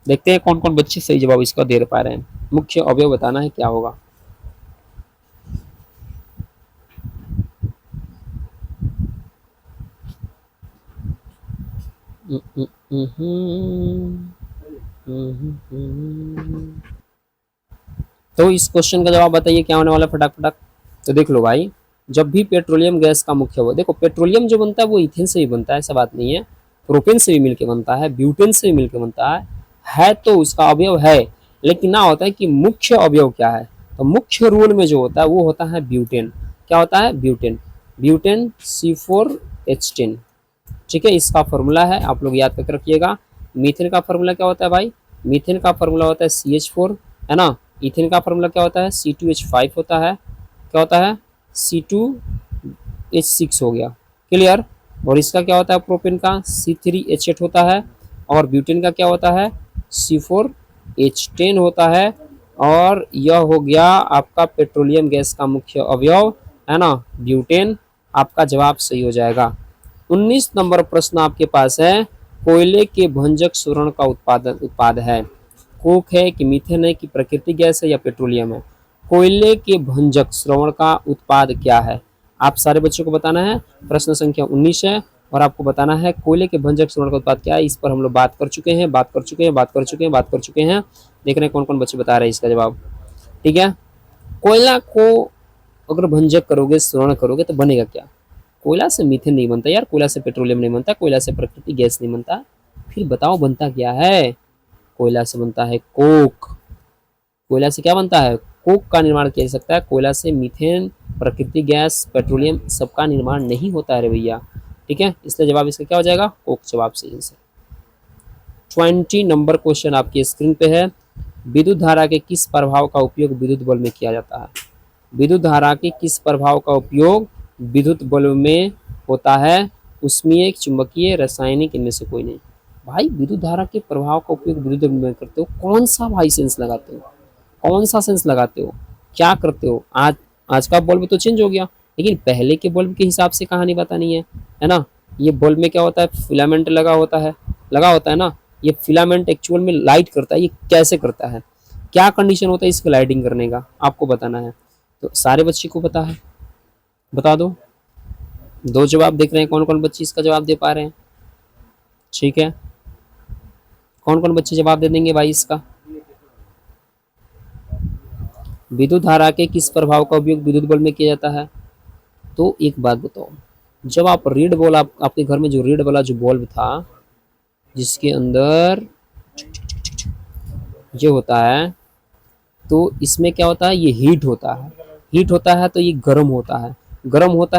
A: देखते हैं कौन कौन बच्चे सही जवाब इसका दे पा रहे हैं। मुख्य अवयव बताना है, क्या होगा? तो इस क्वेश्चन का जवाब बताइए, क्या होने वाला फटाक फटाक। तो देख लो भाई, जब भी पेट्रोलियम गैस का मुख्य अवयव, देखो पेट्रोलियम जो बनता है वो इथेन से भी बनता है, ऐसा बात नहीं है, प्रोपेन से भी मिलकर बनता है, ब्यूटेन से भी मिलकर बनता है तो उसका अवयव है। लेकिन ना होता है कि मुख्य अवयव क्या है, तो मुख्य रोल में जो होता है वो होता है ब्यूटेन। क्या होता है? ब्यूटेन। ब्यूटेन C4H10, ठीक है, इसका फॉर्मूला है, आप लोग याद करके रखिएगा। मीथेन का फॉर्मूला क्या होता है भाई? मीथेन का फॉर्मूला होता है CH4, है ना। इथेन का फॉर्मूला क्या होता है? C2H5 होता है। क्या होता है? C2H6 हो गया, क्लियर। और इसका क्या होता है? प्रोपेन का C3H8 होता है, और ब्यूटेन का क्या होता है? C4H10 होता है। और यह हो गया आपका पेट्रोलियम गैस का मुख्य अवयव, है ना, ब्यूटेन। आपका जवाब सही हो जाएगा। 19 नंबर प्रश्न आपके पास है, कोयले के भंजक सुरण का उत्पाद है। कोक है कि मीथेन है कि प्राकृतिक गैस है या पेट्रोलियम है। कोयले के भंजक श्रवण का उत्पाद क्या है, आप सारे बच्चों को बताना है। प्रश्न संख्या 19 है और आपको बताना है कोयले के भंजक श्रवण का उत्पाद क्या है। इस पर हम लोग बात कर चुके हैं। देख रहे हैं कौन कौन बच्चे बता रहे हैं इसका जवाब। ठीक है, कोयला को अगर भंजक करोगे, श्रवण करोगे तो बनेगा क्या? कोयला से मीथेन नहीं बनता यार, कोयला से पेट्रोलियम नहीं बनता, कोयला से प्राकृतिक गैस नहीं बनता। फिर बताओ बनता क्या है? कोयला से बनता है कोक। कोयला से क्या बनता है? कोक का निर्माण किया जा सकता है। कोयला से मीथेन, प्राकृतिक गैस, पेट्रोलियम सबका निर्माण नहीं होता है रे भैया। ठीक है, इसलिए जवाब इसका क्या हो जाएगा? कोक जवाब सही है। 20 नंबर क्वेश्चन आपकी स्क्रीन पे है, विद्युत धारा के किस प्रभाव का उपयोग विद्युत बल्ब में किया जाता है? विद्युत धारा के किस प्रभाव का उपयोग विद्युत बल्ब में होता है? ऊष्मीय, चुंबकीय, रासायनिक, इनमें से कोई नहीं। भाई विद्युत धारा के प्रभाव का उपयोग विद्युत बल्ब में करते हो, कौन सा भाई सेंस लगाते हो? कौन सा सेंस लगाते हो? क्या करते हो? आज का बल्ब तो चेंज हो गया, लेकिन पहले के बल्ब के हिसाब से कहानी बतानी है ना। ये बल्ब में क्या होता है? फिलामेंट लगा होता है ना। ये फिलामेंट एक्चुअल में लाइट करता है। ये कैसे करता है, क्या कंडीशन होता है इसको लाइटिंग करने का, आपको बताना है। तो सारे बच्चे को पता है, बता दो। दो जवाब देख रहे हैं, कौन कौन बच्चे इसका जवाब दे पा रहे हैं? ठीक है, कौन कौन बच्चे जवाब दे देंगे भाई इसका? विद्युत धारा के किस प्रभाव का उपयोग विद्युत बल्ब में किया जाता है? तो एक बात बताओ, जब आप रीड बल्ब, आपके घर में जो रीड वाला जो बल्ब था, जिसके अंदर ये होता है, तो इसमें क्या होता है? ये हीट होता है तो ये गर्म होता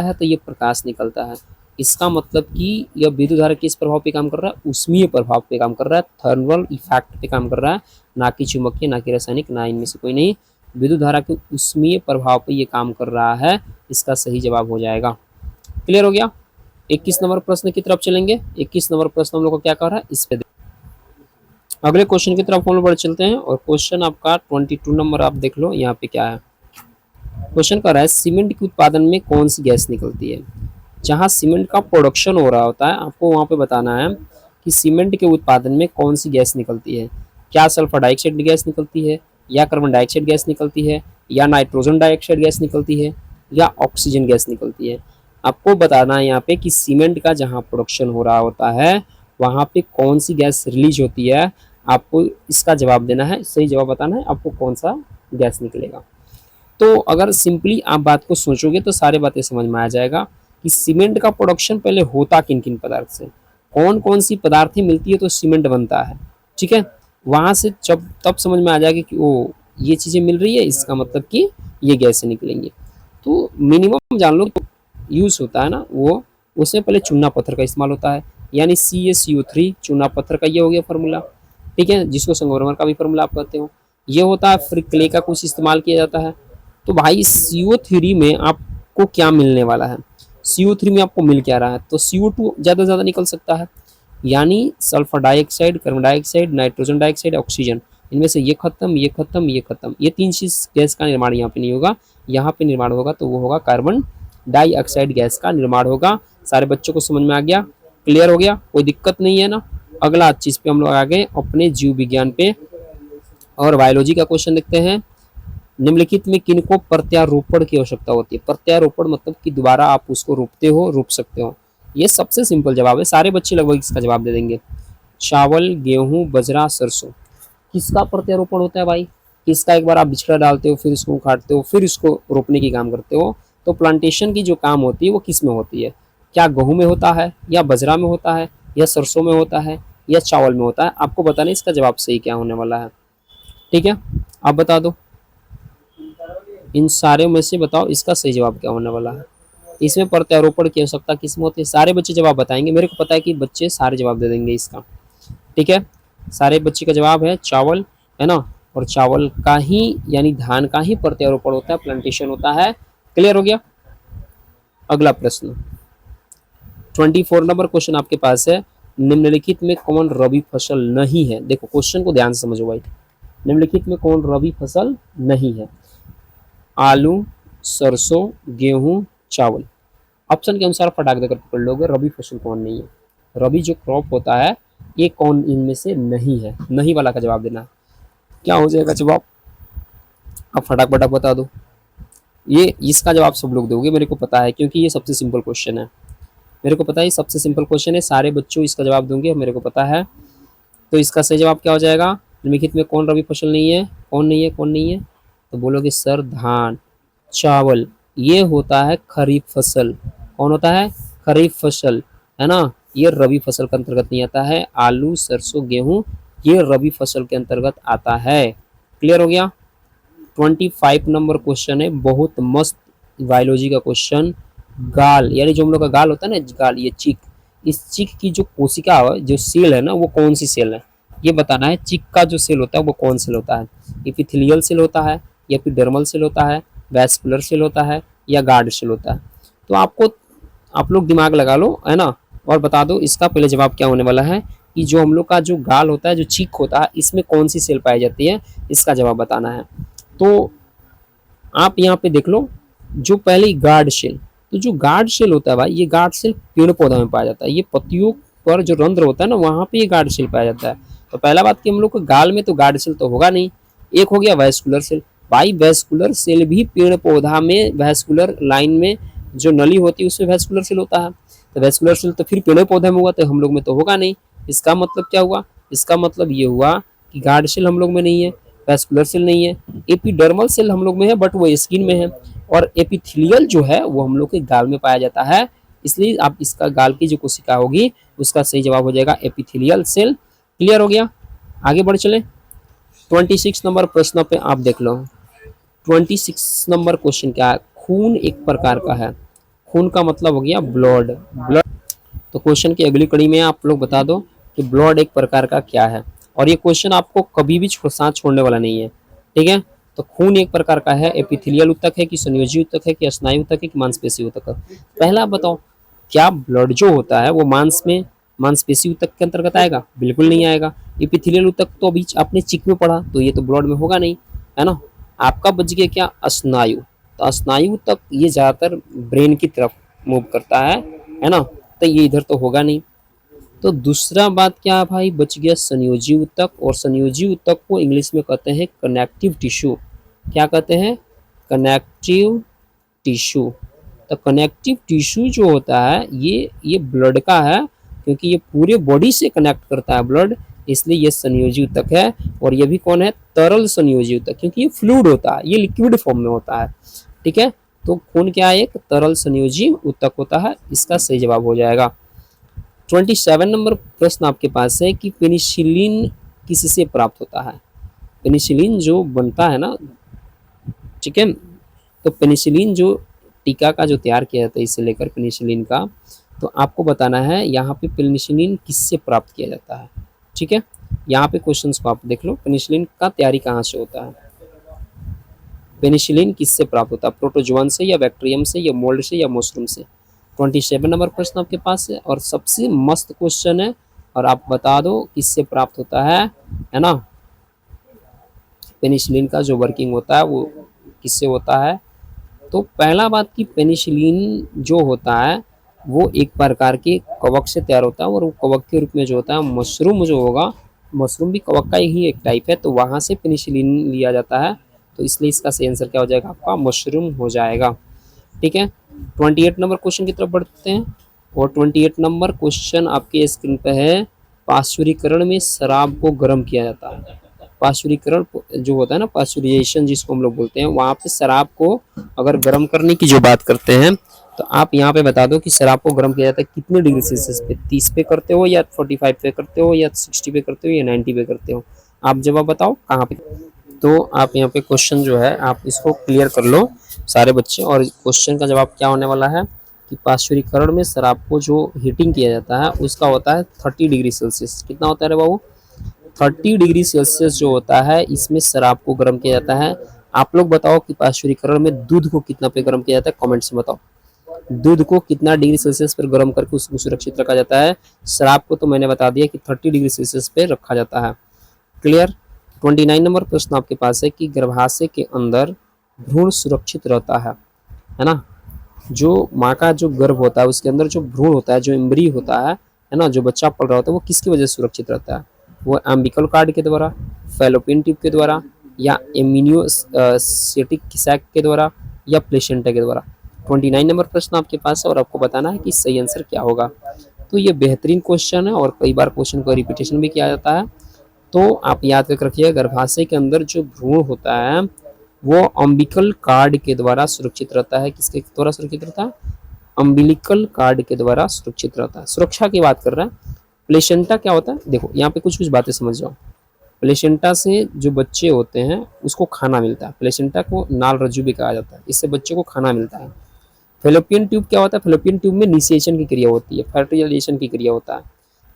A: है तो ये प्रकाश निकलता है। इसका मतलब कि यह विद्युत धारा किस प्रभाव पे काम कर रहा है? ऊष्मीय प्रभाव पे काम कर रहा है, थर्मल इफेक्ट पे काम कर रहा है, ना कि चुंबकीय, ना कि रासायनिक, ना इनमें से कोई नहीं। विद्युत धारा के ऊष्मीय प्रभाव पे ये काम कर रहा है, इसका सही जवाब हो जाएगा। क्लियर हो गया? 21 नंबर प्रश्न की तरफ चलेंगे। 21 नंबर प्रश्न हम लोग को क्या कर रहा है, इस पे अगले क्वेश्चन की तरफ हम लोग बढ़ चलते हैं। और क्वेश्चन आपका 22 नंबर आप देख लो, यहाँ पे क्या है। क्वेश्चन कर रहा है, सीमेंट के उत्पादन में कौन सी गैस निकलती है? जहाँ सीमेंट का प्रोडक्शन हो रहा होता है, आपको वहाँ पे बताना है कि सीमेंट के उत्पादन में कौन सी गैस निकलती है। क्या सल्फर डाइऑक्साइड गैस निकलती है, या कार्बन डाइऑक्साइड गैस निकलती है, या नाइट्रोजन डाइऑक्साइड गैस निकलती है, या ऑक्सीजन गैस निकलती है? आपको बताना है यहाँ पे कि सीमेंट का जहाँ प्रोडक्शन हो रहा होता है वहाँ पे कौन सी गैस रिलीज होती है। आपको इसका जवाब देना है, सही जवाब बताना है आपको कौन सा गैस निकलेगा। तो अगर सिंपली आप बात को सोचोगे तो सारे बातें समझ में आ जाएगा कि सीमेंट का प्रोडक्शन पहले होता किन किन पदार्थ से, कौन कौन सी पदार्थें मिलती है तो सीमेंट बनता है। ठीक है, वहां से जब तब समझ में आ जाएगा कि ओ ये चीजें मिल रही है, इसका मतलब कि ये गैसें निकलेंगी। तो मिनिमम जान लो यूज होता है ना वो, उसमें पहले चूना पत्थर का इस्तेमाल होता है, यानी CaCO3 चूना पत्थर का ये हो गया फार्मूला। ठीक है, जिसको संगमरमर का भी फार्मूला आप कहते हो, ये होता है। फिर क्ले का कुछ इस्तेमाल किया जाता है। तो भाई CO3 में आपको क्या मिलने वाला है? CO3 में आपको मिल क्या रहा है? तो CO2 ज़्यादा से ज़्यादा निकल सकता है, यानी sulphur dioxide, carbon dioxide, nitrogen dioxide, oxygen, इनमें से ये खत्म, ये खत्म, ये खत्म, ये तीन चीज गैस का निर्माण यहाँ पे नहीं होगा। यहाँ पे निर्माण होगा तो वो होगा कार्बन डाइऑक्साइड गैस का निर्माण होगा। सारे बच्चों को समझ में आ गया? क्लियर हो गया? कोई दिक्कत नहीं है ना? अगला चीज पे हम लोग आ गए अपने जीव विज्ञान पे और बायोलॉजी का क्वेश्चन देखते हैं। निम्नलिखित में किनको प्रत्यारोपण की आवश्यकता होती है? प्रत्यारोपण मतलब कि दोबारा आप उसको रोपते हो, रोप सकते हो। ये सबसे सिंपल जवाब है, सारे बच्चे लगभग इसका जवाब दे देंगे। चावल, गेहूं, बजरा, सरसों, किसका प्रत्यारोपण होता है भाई? किसका एक बार आप बिछड़ा डालते हो, फिर इसको उखाड़ते हो, फिर इसको रोपने की काम करते हो। तो प्लांटेशन की जो काम होती है वो किस में होती है? क्या गेहूं में होता है, या बजरा में होता है, या सरसों में होता है, या चावल में होता है? आपको बताना इसका जवाब सही क्या होने वाला है। ठीक है, आप बता दो, इन सारे में से बताओ इसका सही जवाब क्या होने वाला है। इसमें प्रत्यारोपण की आवश्यकता किसमें होती है? सारे बच्चे जवाब बताएंगे, मेरे को पता है कि बच्चे सारे जवाब दे देंगे इसका। ठीक है, सारे बच्चे का जवाब है चावल, है ना। और चावल का ही यानी धान का ही प्रत्यारोपण होता है, प्लांटेशन होता है। क्लियर हो गया? अगला प्रश्न 24 नंबर क्वेश्चन आपके पास है। निम्नलिखित में कौन रबी फसल नहीं है? देखो क्वेश्चन को ध्यान से समझो भाई। निम्नलिखित में कौन रबी फसल नहीं है? आलू, सरसों, गेहूं, चावल। ऑप्शन के अनुसार फटाक देकर पकड़ लोगे, रबी फसल कौन नहीं है, रबी जो क्रॉप होता है ये कौन इनमें से नहीं है, नहीं वाला का जवाब देना। क्या हो जाएगा जवाब, अब फटाक फटाक बता दो। ये इसका जवाब सब लोग दोगे, मेरे को पता है, क्योंकि ये सबसे सिंपल क्वेश्चन है, मेरे को पता है ये सबसे सिंपल क्वेश्चन है, सारे बच्चों इसका जवाब दोगे, मेरे को पता है। तो इसका सही जवाब क्या हो जाएगा, निम्नलिखित में कौन रबी फसल नहीं है, कौन नहीं है, कौन नहीं है, तो बोलोगे सर धान चावल, ये होता है खरीफ फसल। कौन होता है, खरीफ फसल, है ना, ये रबी फसल के अंतर्गत नहीं आता है। आलू सरसों गेहूं ये रबी फसल के अंतर्गत आता है। क्लियर हो गया। 25 नंबर क्वेश्चन है, बहुत मस्त बायोलॉजी का क्वेश्चन। गाल यानी जो हम लोग का गाल होता है ना, गाल, ये चिक, इस चिक की जो कोशिका है, जो सेल है ना, वो कौन सी सेल है, ये बताना है। चिक का जो सेल होता है वो कौन सेल होता है, एपिथेलियल सेल होता है, या फिर डर्मल सेल होता है, वैस्कुलर सेल होता है, या गार्ड सेल होता है। तो आपको, आप लोग दिमाग लगा लो, है ना, और बता दो इसका पहले जवाब क्या होने वाला है, कि जो हम लोग का जो गाल होता है, जो चिक होता है, इसमें कौन सी सेल पाई जाती है, इसका जवाब बताना है। तो आप यहाँ पे देख लो, जो पहले गार्ड सेल, तो जो गार्ड सेल होता है भाई, ये गार्ड सेल पेड़ पौधा में पाया जाता है, ये पत्तियों पर जो रंध्र होता है ना, वहां पे ये गार्ड सेल पाया जाता है। तो पहला बात कि हम लोग को गाल में तो गार्ड सेल तो होगा नहीं। एक हो गया वैस्कुलर सेल, भाई वैस्कुलर सेल भी पेड़ पौधा में, वैस्कुलर लाइन में जो नली होती है उसमें वैस्कुलर सेल होता है। तो वैस्कुलर सेल तो फिर पेड़ पौधे में हुआ, तो हम लोग में तो होगा नहीं। इसका मतलब क्या हुआ, इसका मतलब ये हुआ कि गार्ड सेल हम लोग में नहीं है, वैस्कुलर सेल नहीं है, एपिडर्मल सेल हम लोग में है बट वो स्किन में है, और एपिथेलियल जो है वो हम लोग के गाल में पाया जाता है। इसलिए आप इसका गाल की जो कोशिका होगी उसका सही जवाब हो जाएगा एपिथेलियल सेल। क्लियर हो गया, आगे बढ़ चले। 26 नंबर प्रश्न पे आप देख लो। 26 नंबर क्वेश्चन क्या है, खून एक प्रकार का है, खून का मतलब हो गया ब्लड, ब्लड। तो क्वेश्चन की अगली कड़ी में आप लोग बता दो कि ब्लड एक प्रकार का क्या है, और ये क्वेश्चन आपको कभी भी साथ छोड़ने वाला नहीं है, ठीक है। तो खून एक प्रकार का है, एपिथेलियल ऊतक है कि संयोजी ऊतक है कि स्नायु ऊतक है कि मांसपेशी ऊतक है। पहला बताओ, क्या ब्लड जो होता है वो मांस में, मांसपेशी ऊतक के अंतर्गत आएगा, बिल्कुल नहीं आएगा। एपिथेलियल ऊतक तो अभी आपने चिक में पढ़ा, तो ये तो ब्लड में होगा नहीं, है ना। आपका बच गया क्या, स्नायु, तो स्नायु तक ये ज्यादातर ब्रेन की तरफ मूव करता है ना, तो ये इधर तो होगा नहीं। तो दूसरा बात क्या है भाई, बच गया संयोजी ऊतक, और संयोजी ऊतक को इंग्लिश में कहते हैं कनेक्टिव टिश्यू। क्या कहते हैं, कनेक्टिव टिश्यू। तो कनेक्टिव टिश्यू जो होता है ये ब्लड का है, क्योंकि ये पूरे बॉडी से कनेक्ट करता है ब्लड, इसलिए ये संयोजी ऊतक है। और ये भी कौन है, तरल संयोजी ऊतक, क्योंकि ये फ्लूइड होता है, ये लिक्विड फॉर्म में होता है, ठीक है। तो खून क्या है, एक तरल संयोजी ऊतक होता है, इसका सही जवाब हो जाएगा। 27 नंबर प्रश्न आपके पास है कि पेनिसिलिन किससे प्राप्त होता है। पेनिसिलिन जो बनता है ना, ठीक है, तो पेनिसिलिन जो टीका का जो तैयार किया जाता है, इससे लेकर पेनिसिलिन का, तो आपको बताना है यहाँ पे पेनिसिलिन किससे प्राप्त किया जाता है, ठीक है। यहाँ पे क्वेश्चंस को आप देख लो, पेनिसिलिन का तैयारी कहाँ से होता है, पेनिसिलिन किससे प्राप्त होता है, प्रोटोजोअन से या बैक्टीरियम से या मोल्ड से या मशरूम से। 27 नंबर प्रश्न आपके पास है, और सबसे मस्त क्वेश्चन है, और आप बता दो किससे प्राप्त होता है ना। पेनिसिलिन का जो वर्किंग होता है वो किससे होता है। तो पहला बात कि पेनिसिलिन जो होता है वो एक प्रकार के कवक से तैयार होता है, और वो कवक के रूप में जो होता है, मशरूम जो होगा, मशरूम भी कवक का ही एक टाइप है, तो वहाँ से पेनिसिलिन लिया जाता है। तो इसलिए इसका सही आंसर क्या हो जाएगा, आपका मशरूम हो जाएगा, ठीक है। 28 नंबर क्वेश्चन की तरफ बढ़ते हैं, और 28 नंबर क्वेश्चन आपके स्क्रीन पे है, पाश्चुरीकरण में शराब को गर्म किया जाता है। पाश्चुरीकरण जो होता है ना, पाश्चुराइजेशन जिसको हम लोग बोलते हैं, वहाँ पे शराब को अगर गर्म करने की जो बात करते हैं, तो आप यहाँ पे बता दो कि शराब को गर्म किया जाता है कितने डिग्री सेल्सियस पे, 30 पे करते हो या 45 पे करते हो या 60 पे करते हो या 90 पे करते हो, आप जवाब बताओ कहाँ पे। तो आप यहाँ पे क्वेश्चन जो है आप इसको क्लियर कर लो सारे बच्चे, और क्वेश्चन का जवाब क्या होने वाला है कि पाश्चुरीकरण में शराब को जो हीटिंग किया जाता है उसका होता है 30 डिग्री सेल्सियस। कितना होता है रे बाबू, 30 डिग्री सेल्सियस जो होता है, इसमें शराब को गर्म किया जाता है। आप लोग बताओ कि पाश्चुरीकरण में दूध को कितना पे गर्म किया जाता है, कमेंट से बताओ। दूध को कितना डिग्री सेल्सियस पर गर्म करके उसको सुरक्षित रखा जाता है। शराब को तो मैंने बता दिया कि 30 डिग्री सेल्सियस पे रखा जाता है। क्लियर। 29 नंबर प्रश्न आपके पास है कि गर्भाशय के अंदर भ्रूण सुरक्षित रहता है ना। जो माँ का जो गर्भ होता है उसके अंदर जो भ्रूण होता है, जो एम्ब्री होता है ना, जो बच्चा पल रहा होता है, वो किसकी वजह से सुरक्षित रहता है? वो अम्बिकल कार्ड के द्वारा, फैलोपियन ट्यूब के द्वारा, या एमिनियोसेटिक सैक के द्वारा, या प्लेसेंटा के द्वारा। 29 नंबर प्रश्न आपके पास है और आपको बताना है कि सही आंसर क्या होगा। तो ये बेहतरीन क्वेश्चन है और कई बार क्वेश्चन को रिपीटेशन भी किया जाता है। तो आप याद करके रखिए, गर्भाशय के अंदर जो भ्रूण होता है वो अम्बिकल कार्ड के द्वारा सुरक्षित रहता है। किसके द्वारा सुरक्षित रहता है? अम्बिलिकल कार्ड के द्वारा सुरक्षित रहता है। सुरक्षा की बात कर रहे हैं। प्लेसेंटा क्या होता है? देखो यहाँ पे कुछ कुछ बातें समझ जाओ। प्लेसेंटा से जो बच्चे होते हैं उसको खाना मिलता है। प्लेसेंटा को नाल रज्जु भी कहा जाता है, इससे बच्चे को खाना मिलता है। फेलोपियन ट्यूब क्या होता है? फेलोपियन ट्यूब में निषेचन की क्रिया होती है, फर्टिलाइजेशन की क्रिया होता है।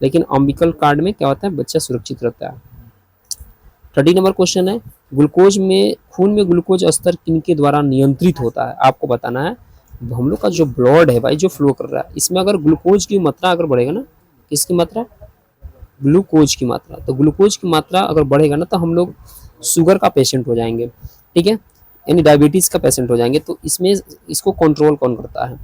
A: लेकिन अम्बिकल कार्ड में क्या होता है? बच्चा सुरक्षित रहता है। 30 नंबर क्वेश्चन है, ग्लूकोज में, खून में ग्लूकोज स्तर किनके द्वारा नियंत्रित होता है? आपको बताना है। हम लोग का जो ब्लड है भाई, जो फ्लो कर रहा है, इसमें अगर ग्लूकोज की मात्रा अगर बढ़ेगा ना, किसकी मात्रा? ग्लूकोज की मात्रा। तो ग्लूकोज की मात्रा अगर बढ़ेगा ना तो हम लोग शुगर का पेशेंट हो जाएंगे, ठीक है, यानी डायबिटीज़ का पेशेंट हो जाएंगे। तो इसमें इसको कंट्रोल कौन करता है?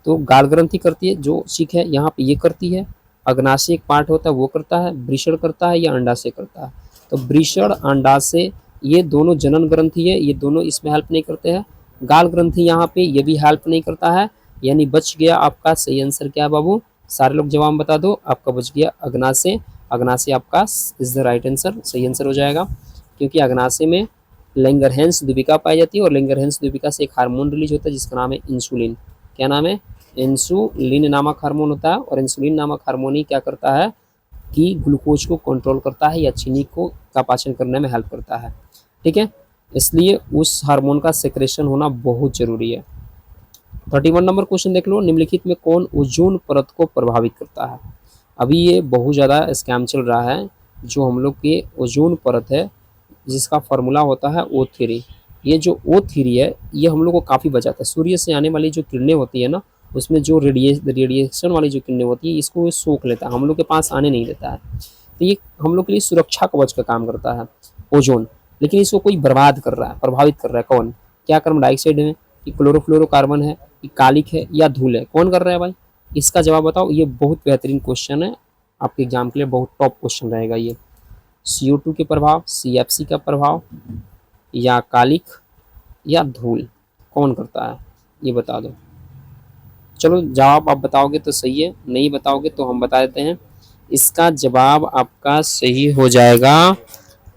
A: तो गाल ग्रंथि करती है, जो ठीक है यहाँ पे ये करती है। अग्नाशय एक पार्ट होता है वो करता है। वृषण करता है या अंडाशय करता है? तो वृषण, अंडाशय, ये दोनों जनन ग्रंथि है, ये दोनों इसमें हेल्प नहीं करते हैं। गाल ग्रंथि यहाँ पे ये भी हेल्प नहीं करता है, यानी बच गया आपका सही आंसर क्या है बाबू? सारे लोग जवाब बता दो, आपका बच गया अग्नाशय। अग्नाशय आपका इज द राइट आंसर, सही आंसर हो जाएगा, क्योंकि अग्नाशय में लैंगरहैंस द्वीपिका पाई जाती है और लैंगरहैंस द्वीपिका से एक हार्मोन रिलीज होता है जिसका नाम है इंसुलिन। क्या नाम है? इंसुलिन नामक हार्मोन होता है। और इंसुलिन नामक हार्मोन ही क्या करता है कि ग्लूकोज को कंट्रोल करता है या चीनी को का पाचन करने में हेल्प करता है, ठीक है। इसलिए उस हार्मोन का सेक्रेशन होना बहुत जरूरी है। 31 नंबर क्वेश्चन देख लो, निम्नलिखित में कौन ओजोन परत को प्रभावित करता है? अभी ये बहुत ज़्यादा स्कैम चल रहा है। जो हम लोग के ओजोन परत है जिसका फार्मूला होता है O3, ये जो O3 है ये हम लोग को काफ़ी बचाता है। सूर्य से आने वाली जो किरणें होती है ना, उसमें जो रेडिएशन वाली जो किरणें होती है इसको ये सोख लेता है, हम लोग के पास आने नहीं देता है। तो ये हम लोग के लिए सुरक्षा कवच का काम करता है ओजोन। लेकिन इसको कोई बर्बाद कर रहा है, प्रभावित कर रहा है। कौन? क्या कार्बन डाइऑक्साइड है, कि क्लोरोफ्लोरोकार्बन है, कि कालिक है, या धूल है? कौन कर रहा है भाई? इसका जवाब बताओ। ये बहुत बेहतरीन क्वेश्चन है, आपके एग्जाम के लिए बहुत टॉप क्वेश्चन रहेगा ये। CO2 के प्रभाव, CFC का प्रभाव, या कालिक, या धूल, कौन करता है? ये बता दो। चलो जवाब आप बताओगे तो सही है, नहीं बताओगे तो हम बता देते हैं। इसका जवाब आपका सही हो जाएगा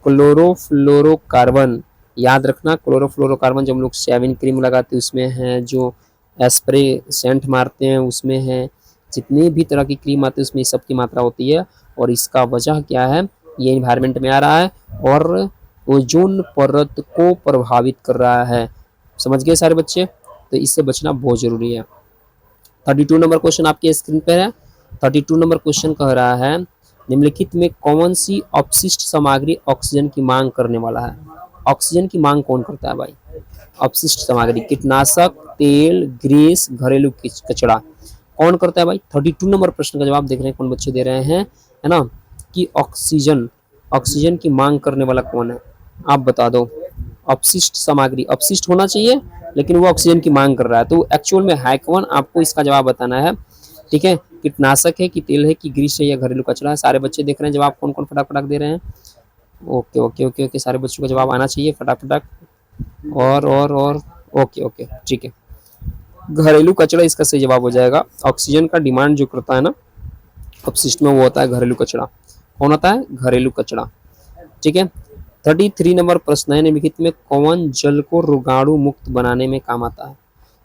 A: क्लोरोफ्लोरोकार्बन। याद रखना, क्लोरोफ्लोरोकार्बन जो हम लोग शेविंग क्रीम लगाते हैं उसमें है, जो स्प्रे सेंट मारते हैं उसमें है, जितने भी तरह की क्रीम आती है उसमें सब की मात्रा होती है। और इसका वजह क्या है? ये इन्वायरमेंट में आ रहा है और ओजोन परत को प्रभावित कर रहा है। समझ गए सारे बच्चे? तो इससे बचना बहुत जरूरी है। 32 नंबर क्वेश्चन आपके स्क्रीन पर है। 32 नंबर क्वेश्चन कह रहा है, निम्नलिखित में कौन सी अपशिष्ट सामग्री ऑक्सीजन की मांग करने वाला है? ऑक्सीजन की मांग कौन करता है भाई? अपशिष्ट सामग्री, कीटनाशक, तेल, ग्रीस, घरेलू कचरा, कौन करता है भाई? 32 नंबर प्रश्न का जवाब देख रहे हैं कौन बच्चे दे रहे हैं, है ना, कि ऑक्सीजन, ऑक्सीजन की मांग करने वाला कौन है? आप बता दो। अपशिष्ट सामग्री, अपशिष्ट होना चाहिए लेकिन वो ऑक्सीजन की मांग कर रहा है, तो एक्चुअल में है कौन? आपको इसका जवाब बताना है, ठीक है। कीटनाशक है, कि तेल है, कि ग्रीस है, या घरेलू कचरा है? सारे बच्चे देख रहे हैं जवाब कौन कौन फटाक फटाक दे रहे हैं। ओके ओके ओके ओके, सारे बच्चों का जवाब आना चाहिए फटाक फटाक। और ओके ओके ठीक है, घरेलू कचरा इसका सही जवाब हो जाएगा। ऑक्सीजन का डिमांड जो करता है ना अपशिष्ट में, वो होता है घरेलू कचरा। कौन होता है? घरेलू कचरा, ठीक है। 33 नंबर प्रश्न है, निम्नलिखित में कौन जल को रोगाणु मुक्त बनाने में काम आता है?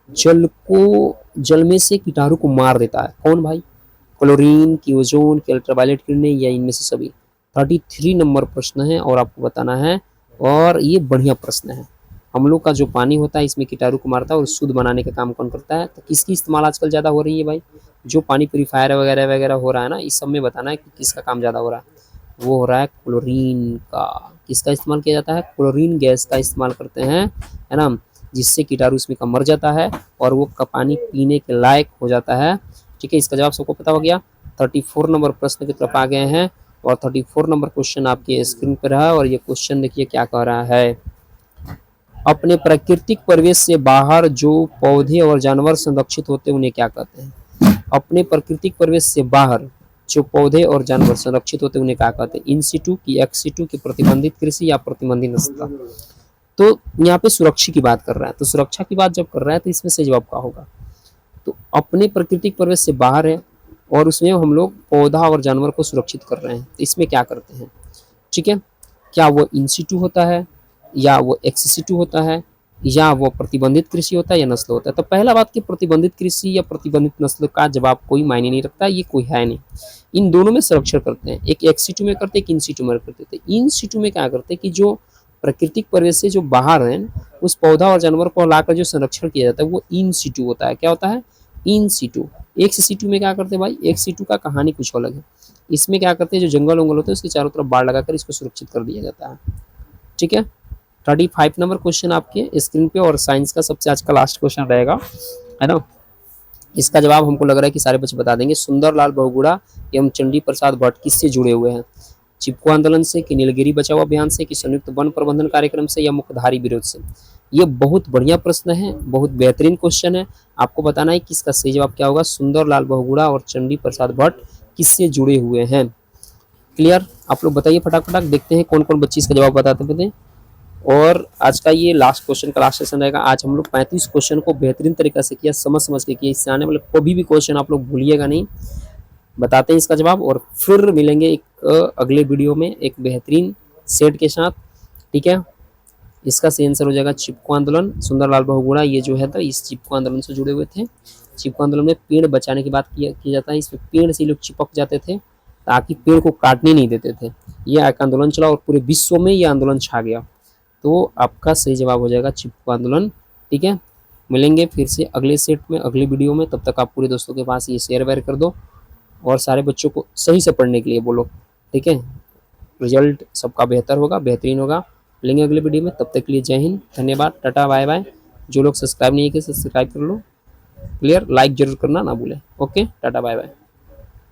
A: जल को, जल में से कीटाणु को मार देता है कौन भाई? क्लोरीन, की ओजोन, की अल्ट्रावायलेट किरणें, या इनमें से सभी? 33 नंबर प्रश्न है और आपको बताना है। और ये बढ़िया प्रश्न है। हम लोग का जो पानी होता है इसमें कीटाणु को मारता है और शुद्ध बनाने का काम कौन करता है? तो किसकी इस्तेमाल आजकल ज़्यादा हो रही है भाई? जो पानी प्योरीफायर वगैरह वगैरह हो रहा है ना, इस सब में बताना है कि किसका काम ज़्यादा हो रहा है। वो हो रहा है क्लोरीन का। किसका इस्तेमाल किया जाता है? क्लोरीन गैस का इस्तेमाल करते हैं, है ना, जिससे कीटाणु इसमें का मर जाता है और वो का पानी पीने के लायक हो जाता है, ठीक है। इसका जवाब सबको पता हो गया। 34 नंबर प्रश्न की तरफ आ गए हैं और 34 नंबर क्वेश्चन आपके स्क्रीन पर है और ये क्वेश्चन देखिए क्या कह रहा है। अपने प्राकृतिक परिवेश से बाहर जो पौधे और जानवर संरक्षित होते हैं उन्हें क्या कहते हैं? अपने प्राकृतिक परिवेश से बाहर जो पौधे और जानवर संरक्षित होते हैं उन्हें क्या कहते हैं? इन सिटू की, एक्स सिटू की, प्रतिबंधित कृषि या प्रतिबंधित नस्ल? तो यहाँ पे सुरक्षा की बात कर रहा है, तो सुरक्षा की बात जब कर रहा है तो इसमें सही जवाब क्या होगा? तो अपने प्राकृतिक परिवेश से बाहर है और उसमें हम लोग पौधा और जानवर को सुरक्षित कर रहे हैं, तो इसमें क्या करते हैं? ठीक है, क्या वो इन सिटू होता है, या वो एक्स सिटू होता है, या वो प्रतिबंधित कृषि होता है, या नस्ल होता है? तो पहला बात कि प्रतिबंधित कृषि या प्रतिबंधित नस्ल का जवाब कोई मायने नहीं रखता, ये कोई है नहीं। इन दोनों में संरक्षण करते हैं, एक एक्स सिटू में करते हैं, एक इन सिटू में करते हैं। इन सिटू में क्या करते हैं कि जो प्राकृतिक परिवेश से जो बाहर है उस पौधा और जानवर को लाकर जो संरक्षण किया जाता है वो इन सिटू होता है। क्या होता है? इन सिटू। एक्स सिटू में क्या करते हैं भाई? एक्स सिटू का कहानी कुछ अलग है। इसमें क्या करते हैं, जो जंगल वंगल होते हैं उसके चारों तरफ बाड़ लगाकर इसको सुरक्षित कर दिया जाता है। ठीक है, 35 नंबर क्वेश्चन आपके स्क्रीन पे, और साइंस का सबसे आज का लास्ट क्वेश्चन रहेगा, है ना। इसका जवाब हमको लग रहा है कि सारे बच्चे बता देंगे। सुंदरलाल बहुगुणा एवं चंडी प्रसाद भट्ट किससे जुड़े हुए हैं? चिपको आंदोलन से, कि नीलगिरी बचाओ अभियान से, कि संयुक्त वन प्रबंधन कार्यक्रम से, या मुख्यधारी विरोध से? ये बहुत बढ़िया प्रश्न है, बहुत बेहतरीन क्वेश्चन है। आपको बताना है कि इसका सही जवाब क्या होगा। सुंदरलाल बहुगुणा और चंडी प्रसाद भट्ट किससे जुड़े हुए हैं? क्लियर? आप लोग बताइए फटाक, देखते हैं कौन कौन बच्चे इसका जवाब बताते हैं। और आज का ये लास्ट क्वेश्चन का लास्ट सेशन रहेगा। आज हम लोग 35 क्वेश्चन को बेहतरीन तरीके से किया, समझ के किया। इससे आने वाले कोई भी क्वेश्चन आप लोग भूलिएगा नहीं। बताते हैं इसका जवाब, और फिर मिलेंगे एक अगले वीडियो में एक बेहतरीन सेट के साथ। ठीक है, इसका सही आंसर हो जाएगा चिपको आंदोलन। सुंदरलाल बहुगुणा ये जो है तो इस चिपको आंदोलन से जुड़े हुए थे। चिपको आंदोलन में पेड़ बचाने की बात किया जाता है। इसमें पेड़ से लोग चिपक जाते थे ताकि पेड़ को काटने नहीं देते थे। यह एक आंदोलन चला और पूरे विश्व में यह आंदोलन छा गया। तो आपका सही जवाब हो जाएगा चिपको आंदोलन। ठीक है, मिलेंगे फिर से अगले सेट में, अगले वीडियो में। तब तक आप पूरे दोस्तों के पास ये शेयर वेयर कर दो और सारे बच्चों को सही से पढ़ने के लिए बोलो। ठीक है, रिजल्ट सबका बेहतर होगा, बेहतरीन होगा। मिलेंगे अगले वीडियो में, तब तक के लिए जय हिंद, धन्यवाद, टाटा बाय बाय। जो लोग सब्सक्राइब नहीं किए सब्सक्राइब कर लो। क्लियर? लाइक जरूर करना ना भूलें। Okay, tata bye bye.